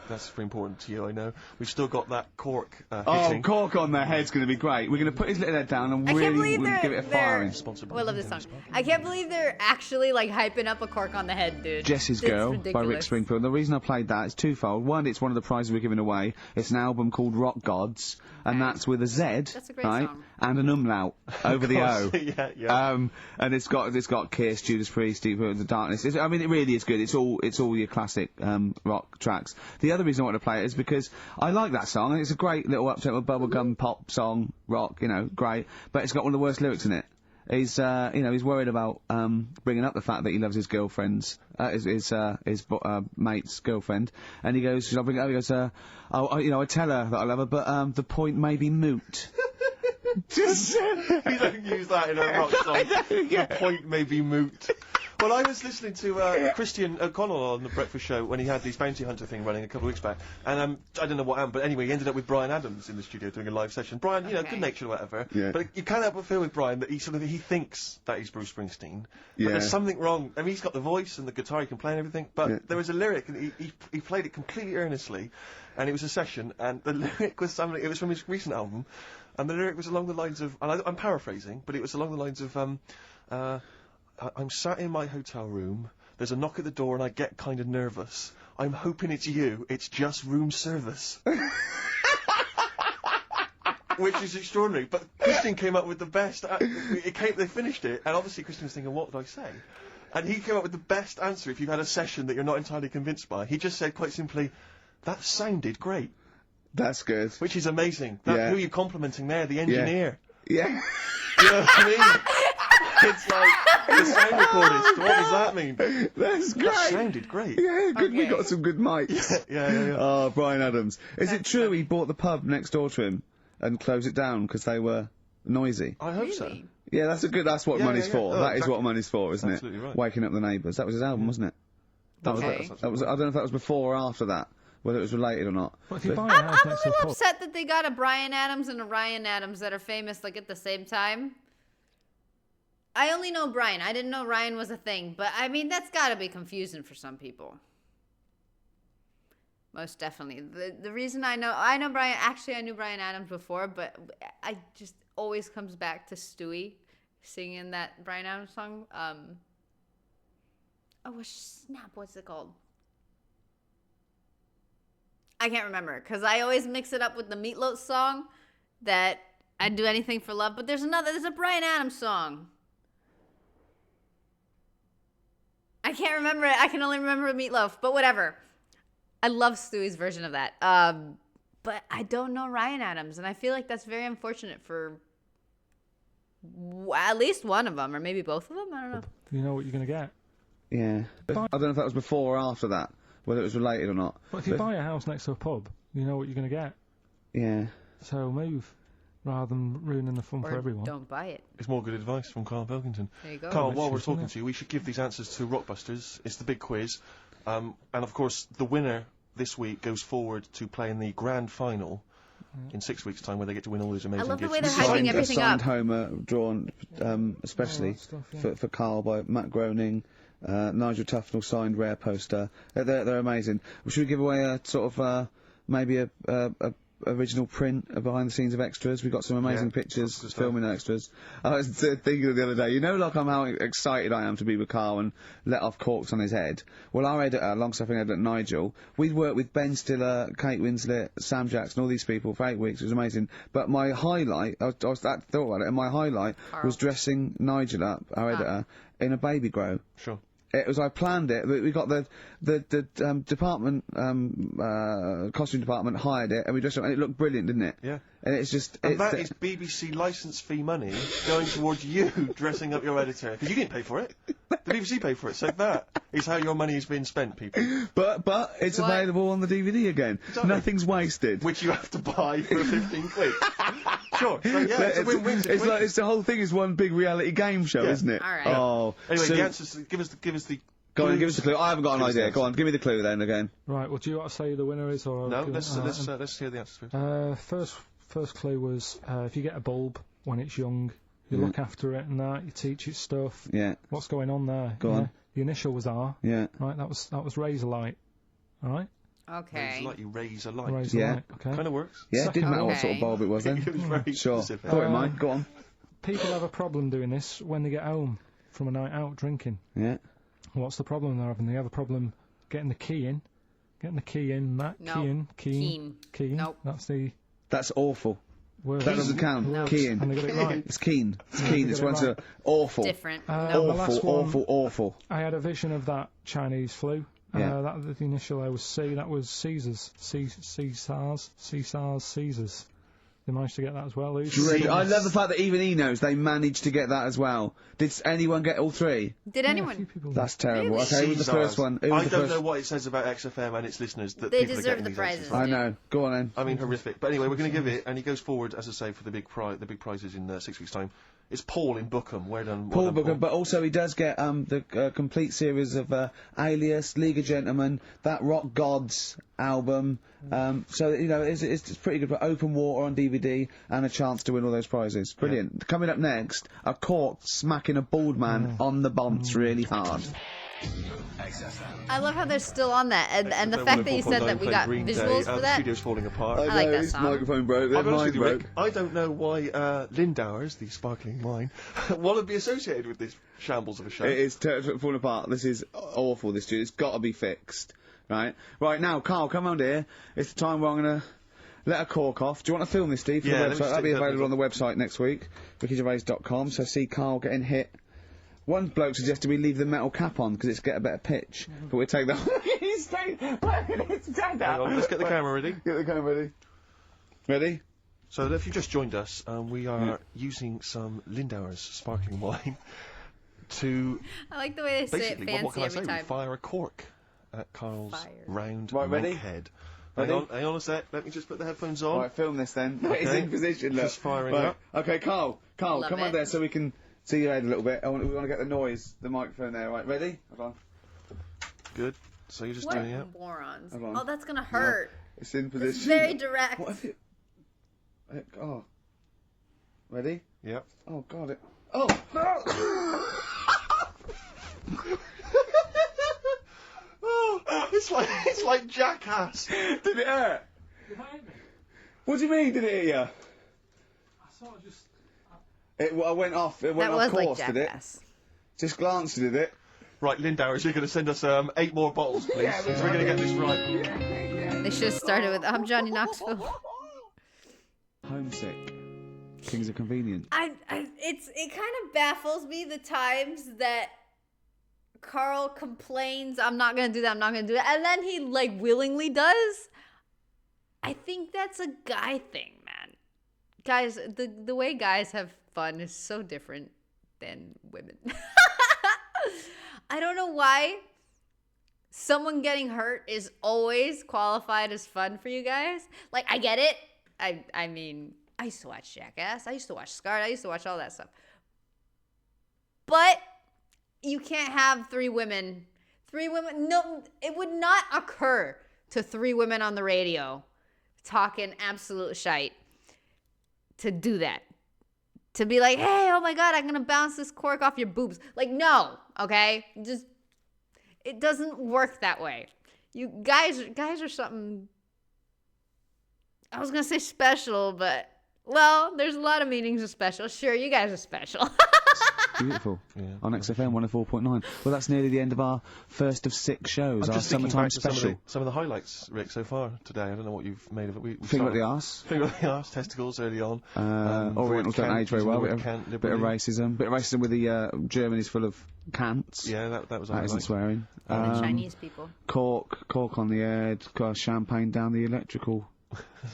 Speaker 3: That's very important to you, I know. We've still got that Cork hitting.
Speaker 2: Cork on their head's going to be great. We're going to put his little head down and
Speaker 1: I can't
Speaker 2: really
Speaker 1: believe
Speaker 2: give it a firing.
Speaker 3: Sponsored by
Speaker 1: Oh, I love this
Speaker 3: Nintendo
Speaker 1: song.
Speaker 3: Spark.
Speaker 1: I can't believe they're actually like hyping up a cork on the head, dude.
Speaker 2: Jess's
Speaker 1: It's
Speaker 2: Girl by Rick
Speaker 1: ridiculous.
Speaker 2: Springfield. The reason I played that is twofold. One, it's one of the prizes we're giving away. It's an album called Rock Gods, and that's with a Z,
Speaker 1: That's a great
Speaker 2: right,
Speaker 1: song.
Speaker 2: and an umlaut over the O.
Speaker 3: Yeah.
Speaker 2: And it's got Kiss, Judas Priest, Deep Root of the Darkness. I mean, it really is good. It's all your classic rock tracks. The other reason I want to play it is because I like that song. It's a great little uptempo bubblegum pop song, rock, you know, great. But it's got one of the worst lyrics in it. He's worried about bringing up the fact that he loves his girlfriend's, his mate's girlfriend, and he goes, "I'll bring it up." He goes, I tell her that I love her, but the point may be moot." Just
Speaker 3: We don't use that in a rock song. The point may be moot. Well, I was listening to Christian O'Connell on the Breakfast Show when he had this bounty hunter thing running a couple of weeks back, and I don't know what happened, but anyway, he ended up with Brian Adams in the studio doing a live session. Brian, you know, good natured or whatever, but you can't help but feel with Brian that he thinks that he's Bruce Springsteen, but there's something wrong. I mean, he's got the voice and the guitar, he can play and everything, but there was a lyric, and he played it completely earnestly, and it was a session, and the lyric was something. It was from his recent album, and the lyric was along the lines of, and I'm paraphrasing, but it was along the lines of, I'm sat in my hotel room, there's a knock at the door and I get kind of nervous. I'm hoping it's you, it's just room service. Which is extraordinary, but Christian came up with the best, they finished it, and obviously Christian was thinking, what did I say? And he came up with the best answer if you've had a session that you're not entirely convinced by. He just said quite simply, that sounded great.
Speaker 2: That's good.
Speaker 3: Which is amazing. Who are you complimenting there? The engineer.
Speaker 2: Yeah.
Speaker 3: You know what I mean? It's like the sound recordist. What does that mean?
Speaker 2: That's great.
Speaker 3: That sounded great.
Speaker 2: Yeah, good. We
Speaker 1: Okay.
Speaker 2: got some good mics.
Speaker 3: Yeah.
Speaker 2: Oh, Brian Adams. Is it
Speaker 1: That's
Speaker 2: true
Speaker 1: funny.
Speaker 2: he bought the pub next door to him and closed it down because they were noisy?
Speaker 3: I hope so.
Speaker 1: Really?
Speaker 2: Yeah, that's what
Speaker 3: Yeah,
Speaker 2: money's
Speaker 3: yeah.
Speaker 2: for.
Speaker 3: Oh,
Speaker 2: That is
Speaker 3: exactly.
Speaker 2: what money's for, isn't
Speaker 3: Absolutely
Speaker 2: it?
Speaker 3: right.
Speaker 2: Waking up the neighbours. That was his album, wasn't it? That
Speaker 1: Okay.
Speaker 2: was. I don't know if that was before or after that. Whether it was related or not.
Speaker 4: But if you buy a
Speaker 1: I'm
Speaker 4: house
Speaker 1: a
Speaker 4: next to a
Speaker 1: little
Speaker 4: pub,
Speaker 1: upset that they got a Brian Adams and a Ryan Adams that are famous like at the same time. I only know Brian. I didn't know Ryan was a thing, but I mean that's got to be confusing for some people. Most definitely. The reason I know Brian. Actually, I knew Brian Adams before, but I just always comes back to Stewie singing that Brian Adams song. Snap! What's it called? I can't remember because I always mix it up with the Meatloaf song that I'd do anything for love. But there's a Brian Adams song. I can't remember it. I can only remember Meatloaf, but whatever. I love Stewie's version of that. But I don't know Ryan Adams, and I feel like that's very unfortunate for at least one of them, or maybe both of them. I don't know.
Speaker 4: You know what you're going to get.
Speaker 2: Yeah. I don't know if that was before or after that, whether it was related or not.
Speaker 4: But if you buy a house next to a pub, you know what you're going to get.
Speaker 2: Yeah.
Speaker 4: So move, rather than ruining the fun
Speaker 1: Or
Speaker 4: for everyone.
Speaker 1: don't buy it.
Speaker 3: It's more good advice from Carl Pilkington.
Speaker 1: There you go.
Speaker 3: Carl,
Speaker 4: Oh,
Speaker 3: while we're
Speaker 4: isn't
Speaker 3: talking
Speaker 4: it?
Speaker 3: to you, we should give these answers to Rockbusters. It's the big quiz. And of course, the winner this week goes forward to play in the grand final in 6 weeks' time, where they get to win all these amazing
Speaker 1: love the
Speaker 3: gifts.
Speaker 1: way they're
Speaker 3: This is
Speaker 1: hyping
Speaker 3: like-
Speaker 1: everything
Speaker 2: a signed
Speaker 1: up.
Speaker 2: Homer drawn especially
Speaker 4: stuff, yeah.
Speaker 2: for Carl by Matt Groening. Nigel Tufnell signed rare poster. They're amazing. Should we give away a sort of maybe a original print of behind the scenes of extras? We've got some amazing
Speaker 3: Yeah,
Speaker 2: pictures
Speaker 3: good stuff.
Speaker 2: filming extras. I was thinking of the other day, you know, like how excited I am to be with Carl and let off corks on his head. Well, our editor, long-suffering editor Nigel, we'd worked with Ben Stiller, Kate Winslet, Sam Jackson, all these people for 8 weeks. It was amazing. But my highlight, I thought about it, and my highlight was dressing Nigel up, our editor, in a baby grow.
Speaker 3: Sure.
Speaker 2: It was, I planned it. We got the department, costume department hired it, and we dressed it up, and it looked brilliant, didn't it?
Speaker 3: Yeah.
Speaker 2: And it's just,
Speaker 3: And that is BBC licence fee money going towards you dressing up your editor. Because you didn't pay for it. The BBC paid for it. So that is how your money has been spent, people.
Speaker 2: but it's
Speaker 1: What?
Speaker 2: available on the DVD again.
Speaker 3: Exactly.
Speaker 2: Nothing's wasted.
Speaker 3: Which you have to buy for 15 quid. Sure. So, yeah, it's a win-win
Speaker 2: It's
Speaker 3: situation.
Speaker 2: like, it's the whole thing is one big reality game show,
Speaker 3: Yeah.
Speaker 2: isn't it?
Speaker 1: All right.
Speaker 2: Oh.
Speaker 3: Anyway,
Speaker 2: so,
Speaker 3: the answers, give us the
Speaker 2: go on,
Speaker 3: clues.
Speaker 2: give us a clue. I haven't got an
Speaker 3: Give us the
Speaker 2: idea. Go
Speaker 3: answer.
Speaker 2: on, give me the clue then again.
Speaker 4: Right, well, do you want to say who the winner is? Or
Speaker 3: No,
Speaker 4: do you-
Speaker 3: let's hear the answers first.
Speaker 4: First clue was if you get a bulb when it's young, you look after it and that, you teach it stuff.
Speaker 2: Yeah,
Speaker 4: What's going on there?
Speaker 2: Go on.
Speaker 4: The initial was R.
Speaker 2: yeah.
Speaker 4: Right, that was razor light. All right,
Speaker 1: Okay.
Speaker 3: It's like you raise a light.
Speaker 4: razor
Speaker 2: Yeah.
Speaker 4: light. Okay.
Speaker 3: Kind of works.
Speaker 2: Yeah, it didn't matter what
Speaker 1: Okay.
Speaker 2: sort of bulb it was
Speaker 3: It
Speaker 2: then.
Speaker 3: was very
Speaker 2: Sure.
Speaker 3: specific.
Speaker 2: Thought it might. Go on.
Speaker 4: People have a problem doing this when they get home from a night out drinking.
Speaker 2: Yeah.
Speaker 4: What's the problem they're having? They have a problem getting the key in. That
Speaker 1: No.
Speaker 4: key in.
Speaker 1: Nope.
Speaker 4: That's the
Speaker 2: That's awful.
Speaker 4: word.
Speaker 2: That doesn't count.
Speaker 1: No.
Speaker 4: And
Speaker 2: Keen.
Speaker 4: they got it right.
Speaker 2: It's keen. It's keen. It's
Speaker 4: Get it
Speaker 2: one
Speaker 4: right.
Speaker 2: to awful.
Speaker 1: Different.
Speaker 4: the
Speaker 1: no.
Speaker 4: last one-
Speaker 2: Awful.
Speaker 4: I had a vision of that Chinese flu.
Speaker 2: Yeah.
Speaker 4: That the initial there was C. That was Caesars. Caesars. They managed to get that as well.
Speaker 2: Great. I love the fact that even he knows they managed to get that as well. Did anyone get all three?
Speaker 1: Did
Speaker 4: A few
Speaker 1: anyone?
Speaker 4: people
Speaker 2: That's terrible.
Speaker 1: Really?
Speaker 2: Okay, who was the
Speaker 3: Caesars.
Speaker 2: first one? Who was
Speaker 3: I
Speaker 2: the
Speaker 3: don't
Speaker 2: first?
Speaker 3: know what it says about XFM and its listeners that
Speaker 1: They
Speaker 3: people are
Speaker 1: deserve
Speaker 3: getting
Speaker 1: the
Speaker 3: these
Speaker 1: prizes.
Speaker 3: answers
Speaker 2: I
Speaker 3: right.
Speaker 2: know. Go on then.
Speaker 3: I mean, horrific. But anyway, we're going to give it, and he goes forward, as I say, for the big prizes in 6 weeks' time. It's Paul in Bookham. Well done,
Speaker 2: Paul
Speaker 3: Paul.
Speaker 2: Booker, but also he does get the complete series of Alias, League of Gentlemen, that Rock Gods album. So you know it's pretty good for Open Water on DVD and a chance to win all those prizes. Brilliant. Coming up next, a Cork smacking a bald man on the bonts really hard.
Speaker 1: I love how they're still on that, and the fact that you said that we got visuals for
Speaker 3: The
Speaker 1: that.
Speaker 3: studio's falling apart.
Speaker 1: I like that
Speaker 2: his
Speaker 1: song.
Speaker 2: microphone broke.
Speaker 3: I'll be honest
Speaker 2: Mine
Speaker 3: with you,
Speaker 2: broke.
Speaker 3: Rick, I don't know why Lindauer's, the sparkling wine, want to be associated with this shambles of a show.
Speaker 2: It is falling apart. This is awful, this dude. It's got to be fixed. Right now, Carl, come on here. It's the time where I'm going to let a cork off. Do you want to film this, Steve, for
Speaker 3: Yeah,
Speaker 2: the
Speaker 3: let me
Speaker 2: website?
Speaker 3: just
Speaker 2: That'll be
Speaker 3: take that
Speaker 2: available
Speaker 3: bit
Speaker 2: on the website next week, rickygervais.com. So see Carl getting hit. One bloke suggested we leave the metal cap on because it's get a better pitch. But we'll take that. He's staying. Stand
Speaker 3: Hang on, let's get the camera ready.
Speaker 2: Get the camera ready. Ready?
Speaker 3: So if you just joined us, we are using some Lindauer's sparkling wine to
Speaker 1: I like the way they say it
Speaker 3: basically,
Speaker 1: fancy
Speaker 3: what can I
Speaker 1: every
Speaker 3: say?
Speaker 1: time.
Speaker 3: We fire a cork at Carl's
Speaker 1: Fire.
Speaker 3: round
Speaker 2: Right, ready?
Speaker 3: milk head.
Speaker 2: Ready?
Speaker 3: Hang on a sec. Let me just put the headphones on.
Speaker 2: Right, film this then. He's
Speaker 3: Okay.
Speaker 2: in position. Look.
Speaker 3: Just firing
Speaker 2: right.
Speaker 3: up.
Speaker 2: Okay, Carl,
Speaker 1: Love
Speaker 2: come on
Speaker 1: it.
Speaker 2: there so we can see your head a little bit. We want to get the noise, the microphone there. Right, ready? Hold on.
Speaker 3: Good. So you're just
Speaker 1: What
Speaker 3: doing it.
Speaker 1: morons?
Speaker 2: Hold on.
Speaker 1: Oh, that's gonna hurt.
Speaker 2: It's in position.
Speaker 1: It's very direct.
Speaker 2: What if it? Oh. Ready?
Speaker 3: Yep.
Speaker 2: Oh God! Oh no!
Speaker 3: Oh, it's like Jackass.
Speaker 2: Did it hurt? What do you mean? Did it hit you?
Speaker 4: I sort of just.
Speaker 2: I went off. It went
Speaker 1: That
Speaker 2: off
Speaker 1: was like
Speaker 2: course, did it?
Speaker 1: Jackass.
Speaker 2: Just glanced, did it?
Speaker 3: Right, Lindauer's, you're going to send us 8 more bottles, please.
Speaker 2: Yeah,
Speaker 3: so we're going to get this right.
Speaker 1: They should have started with I'm Johnny Knoxville.
Speaker 2: Homesick. Kings of convenience.
Speaker 1: It kind of baffles me the times that Carl complains, I'm not going to do that, I'm not going to do that. And then he, like, willingly does. I think that's a guy thing, man. Guys, the way guys have fun is so different than women. I don't know why someone getting hurt is always qualified as fun for you guys. Like, I get it. I mean, I used to watch Jackass. I used to watch Scarred. I used to watch all that stuff. But you can't have 3 women. 3 women. No, it would not occur to 3 women on the radio talking absolute shite to do that. To be like, hey, oh my God, I'm going to bounce this cork off your boobs. Like, no, okay? Just, it doesn't work that way. You guys are something, I was going to say special, but, well, there's a lot of meanings of special. Sure, you guys are special.
Speaker 2: Beautiful. Yeah. On XFM 104.9. Well, that's nearly the end of our first of 6 shows, our summertime special.
Speaker 3: Some of the highlights, Rick, so far today. I don't know what you've made of it. We
Speaker 2: Finger at the arse.
Speaker 3: Finger at the arse, testicles early on.
Speaker 2: Orientals don't age very well. Bit of racism. Bit of racism with the Germany's full of cants.
Speaker 3: Yeah, that was
Speaker 2: that isn't swearing.
Speaker 1: The Chinese people.
Speaker 2: Cork on the air, champagne down the electrical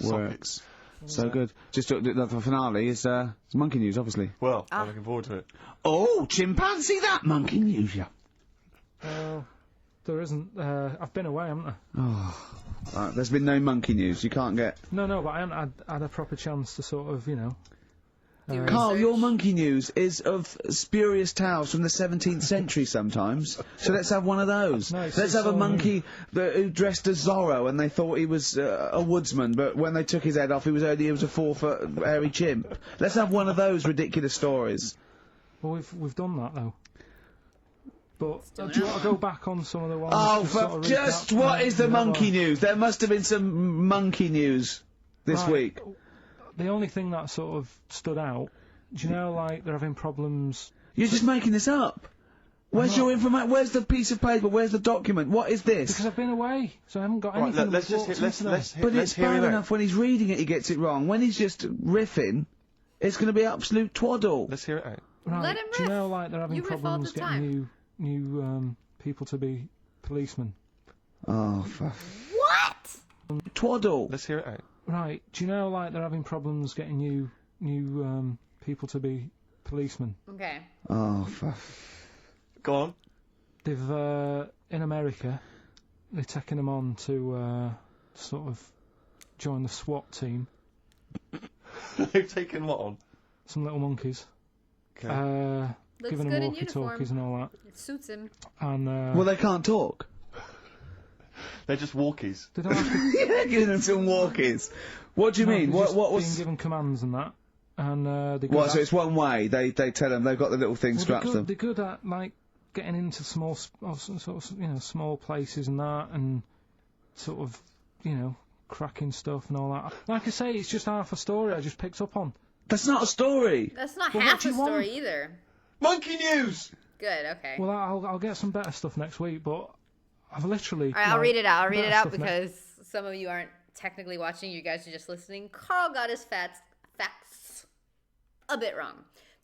Speaker 2: works. So good. Just the finale is monkey news, obviously.
Speaker 3: Well, I'm looking forward to it.
Speaker 2: Oh, chimpanzee, that monkey news, yeah.
Speaker 4: There isn't. I've been away, haven't I?
Speaker 2: Oh, there's been no monkey news. You can't get.
Speaker 4: No, but I haven't had a proper chance to sort of,
Speaker 2: Carl, your monkey news is of spurious tales from the 17th century sometimes. So let's have one of those.
Speaker 4: No,
Speaker 2: let's have a monkey who dressed as Zorro and they thought he was a woodsman, but when they took his head off, he was a 4-foot hairy chimp. Let's have one of those ridiculous stories.
Speaker 4: Well, we've done that though. But do you want to go back on some of the ones?
Speaker 2: Oh, for just what is the monkey news? There must have been some monkey news this week.
Speaker 4: The only thing that sort of stood out, do you know, like, they're having problems...
Speaker 2: You're just making this up. Where's your information? Where's the piece of paper? Where's the document? What is this?
Speaker 4: Because I've been away, so I haven't got anything.
Speaker 3: Let's hear
Speaker 2: But it's bad enough when he's reading it, he gets it wrong. When he's just riffing, it's going to be absolute twaddle.
Speaker 3: Let's hear it out.
Speaker 4: Right.
Speaker 1: Let him riff.
Speaker 4: Do you know, like, they're having
Speaker 1: You riff all
Speaker 4: problems
Speaker 1: the
Speaker 4: getting new people to be policemen?
Speaker 2: Oh,
Speaker 1: What?
Speaker 2: twaddle.
Speaker 3: Let's hear it out.
Speaker 4: Right. Do you know, like, they're having problems getting new people to be policemen?
Speaker 1: Okay.
Speaker 2: Oh,
Speaker 3: Go on.
Speaker 4: They've in America, they're taking them on to sort of join the SWAT team.
Speaker 3: They've taken what on?
Speaker 4: Some little monkeys.
Speaker 3: Okay.
Speaker 4: Giving them walkie-talkies and all that.
Speaker 1: It suits him.
Speaker 4: And
Speaker 2: well, they can't talk.
Speaker 3: They're just walkies.
Speaker 4: they don't have to,
Speaker 2: Yeah, giving them some walkies. What do you mean?
Speaker 4: they're
Speaker 2: What
Speaker 4: just
Speaker 2: was?
Speaker 4: being given commands and that? And they
Speaker 2: What? So it's one way. They tell them they've got the little thing strapped to them.
Speaker 4: They're good at, like, getting into small small places and that, and sort of cracking stuff and all that. Like I say, it's just half a story I just picked up on.
Speaker 2: That's not a story.
Speaker 1: That's not
Speaker 4: Well,
Speaker 1: half
Speaker 4: what do
Speaker 1: a
Speaker 4: you want?
Speaker 1: story either.
Speaker 3: Monkey news!
Speaker 1: Good, okay.
Speaker 4: Well, I'll get some better stuff next week, but I've literally...
Speaker 1: All right, I'll read it out. I'll read it out
Speaker 4: better stuff
Speaker 1: because some of you aren't technically watching. You guys are just listening. Carl got his facts a bit wrong.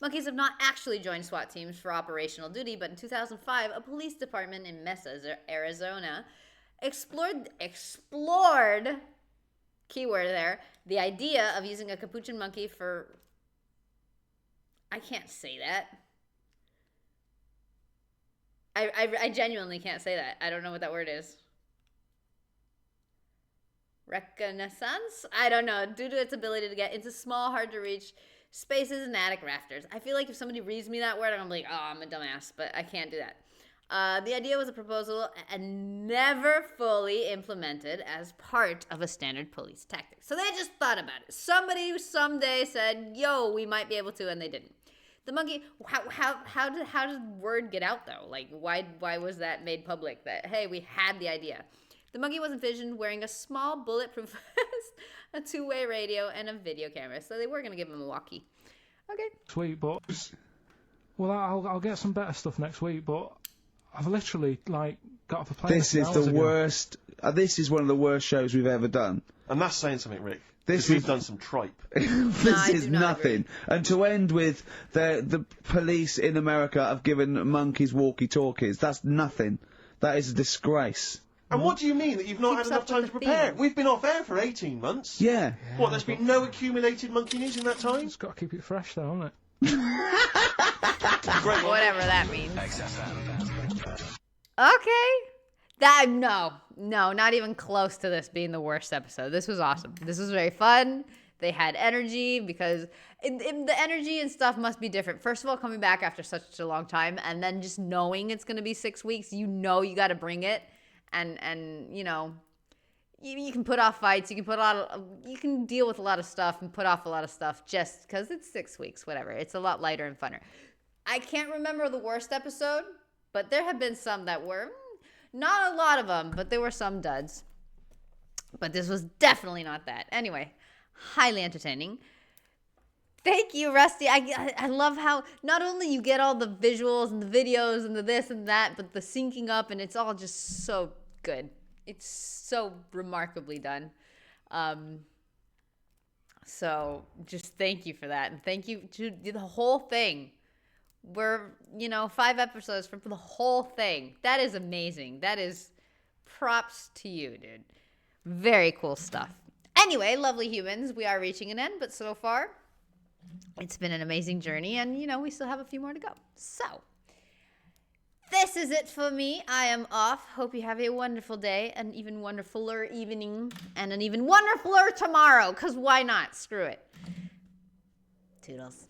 Speaker 1: Monkeys have not actually joined SWAT teams for operational duty, but in 2005, a police department in Mesa, Arizona, explored, keyword there, the idea of using a capuchin monkey for... I can't say that. I genuinely can't say that. I don't know what that word is. Reconnaissance? I don't know. Due to its ability to get into small, hard-to-reach spaces and attic rafters. I feel like if somebody reads me that word, I'm like, oh, I'm a dumbass, but I can't do that. The idea was a proposal and never fully implemented as part of a standard police tactic. So they just thought about it. Somebody someday said, yo, we might be able to, and they didn't. The monkey, how did word get out, though? Like, why was that made public? That, hey, we had the idea. The monkey was envisioned wearing a small bulletproof vest, a two-way radio, and a video camera. So they were going to give him a walkie. Okay.
Speaker 4: Sweet, but... Well, I'll get some better stuff next week, but I've literally, like, got off a plane.
Speaker 2: This is the worst... this is one of the worst shows we've ever done.
Speaker 3: And that's saying something, Rick.
Speaker 2: This
Speaker 3: We've
Speaker 2: is
Speaker 3: done some tripe.
Speaker 2: this
Speaker 1: I
Speaker 2: is
Speaker 1: do not
Speaker 2: nothing. And to end with the police in America have given monkeys walkie-talkies. That's nothing. That is a disgrace.
Speaker 3: And what do you mean that you've not
Speaker 1: Keeps
Speaker 3: had enough
Speaker 1: up
Speaker 3: time
Speaker 1: with
Speaker 3: to
Speaker 1: the
Speaker 3: prepare?
Speaker 1: theme.
Speaker 3: We've been off air for 18 months.
Speaker 2: Yeah.
Speaker 3: What, there's been no accumulated monkey news in that time?
Speaker 4: It's got to keep it fresh, though, hasn't it?
Speaker 3: Great one.
Speaker 1: Whatever that means. Okay. That no, not even close to this being the worst episode. This was awesome. This was very fun. They had energy because the energy and stuff must be different. First of all, coming back after such a long time, and then just knowing it's going to be 6 weeks, you got to bring it, and you know, you can put off fights, you can deal with a lot of stuff and put off a lot of stuff just because it's 6 weeks. Whatever, it's a lot lighter and funner. I can't remember the worst episode, but there have been some that were. Not a lot of them, but there were some duds. But this was definitely not that. Anyway, highly entertaining. Thank you, Rusty. I love how not only you get all the visuals and the videos and the this and that, but the syncing up, and it's all just so good. It's so remarkably done. So just thank you for that. And thank you to the whole thing. We're, 5 episodes from the whole thing. That is amazing. That is props to you, dude. Very cool stuff. Anyway, lovely humans, we are reaching an end, but so far, it's been an amazing journey, and, we still have a few more to go. So, this is it for me. I am off. Hope you have a wonderful day, an even wonderfuler evening, and an even wonderfuler tomorrow, because why not? Screw it. Toodles.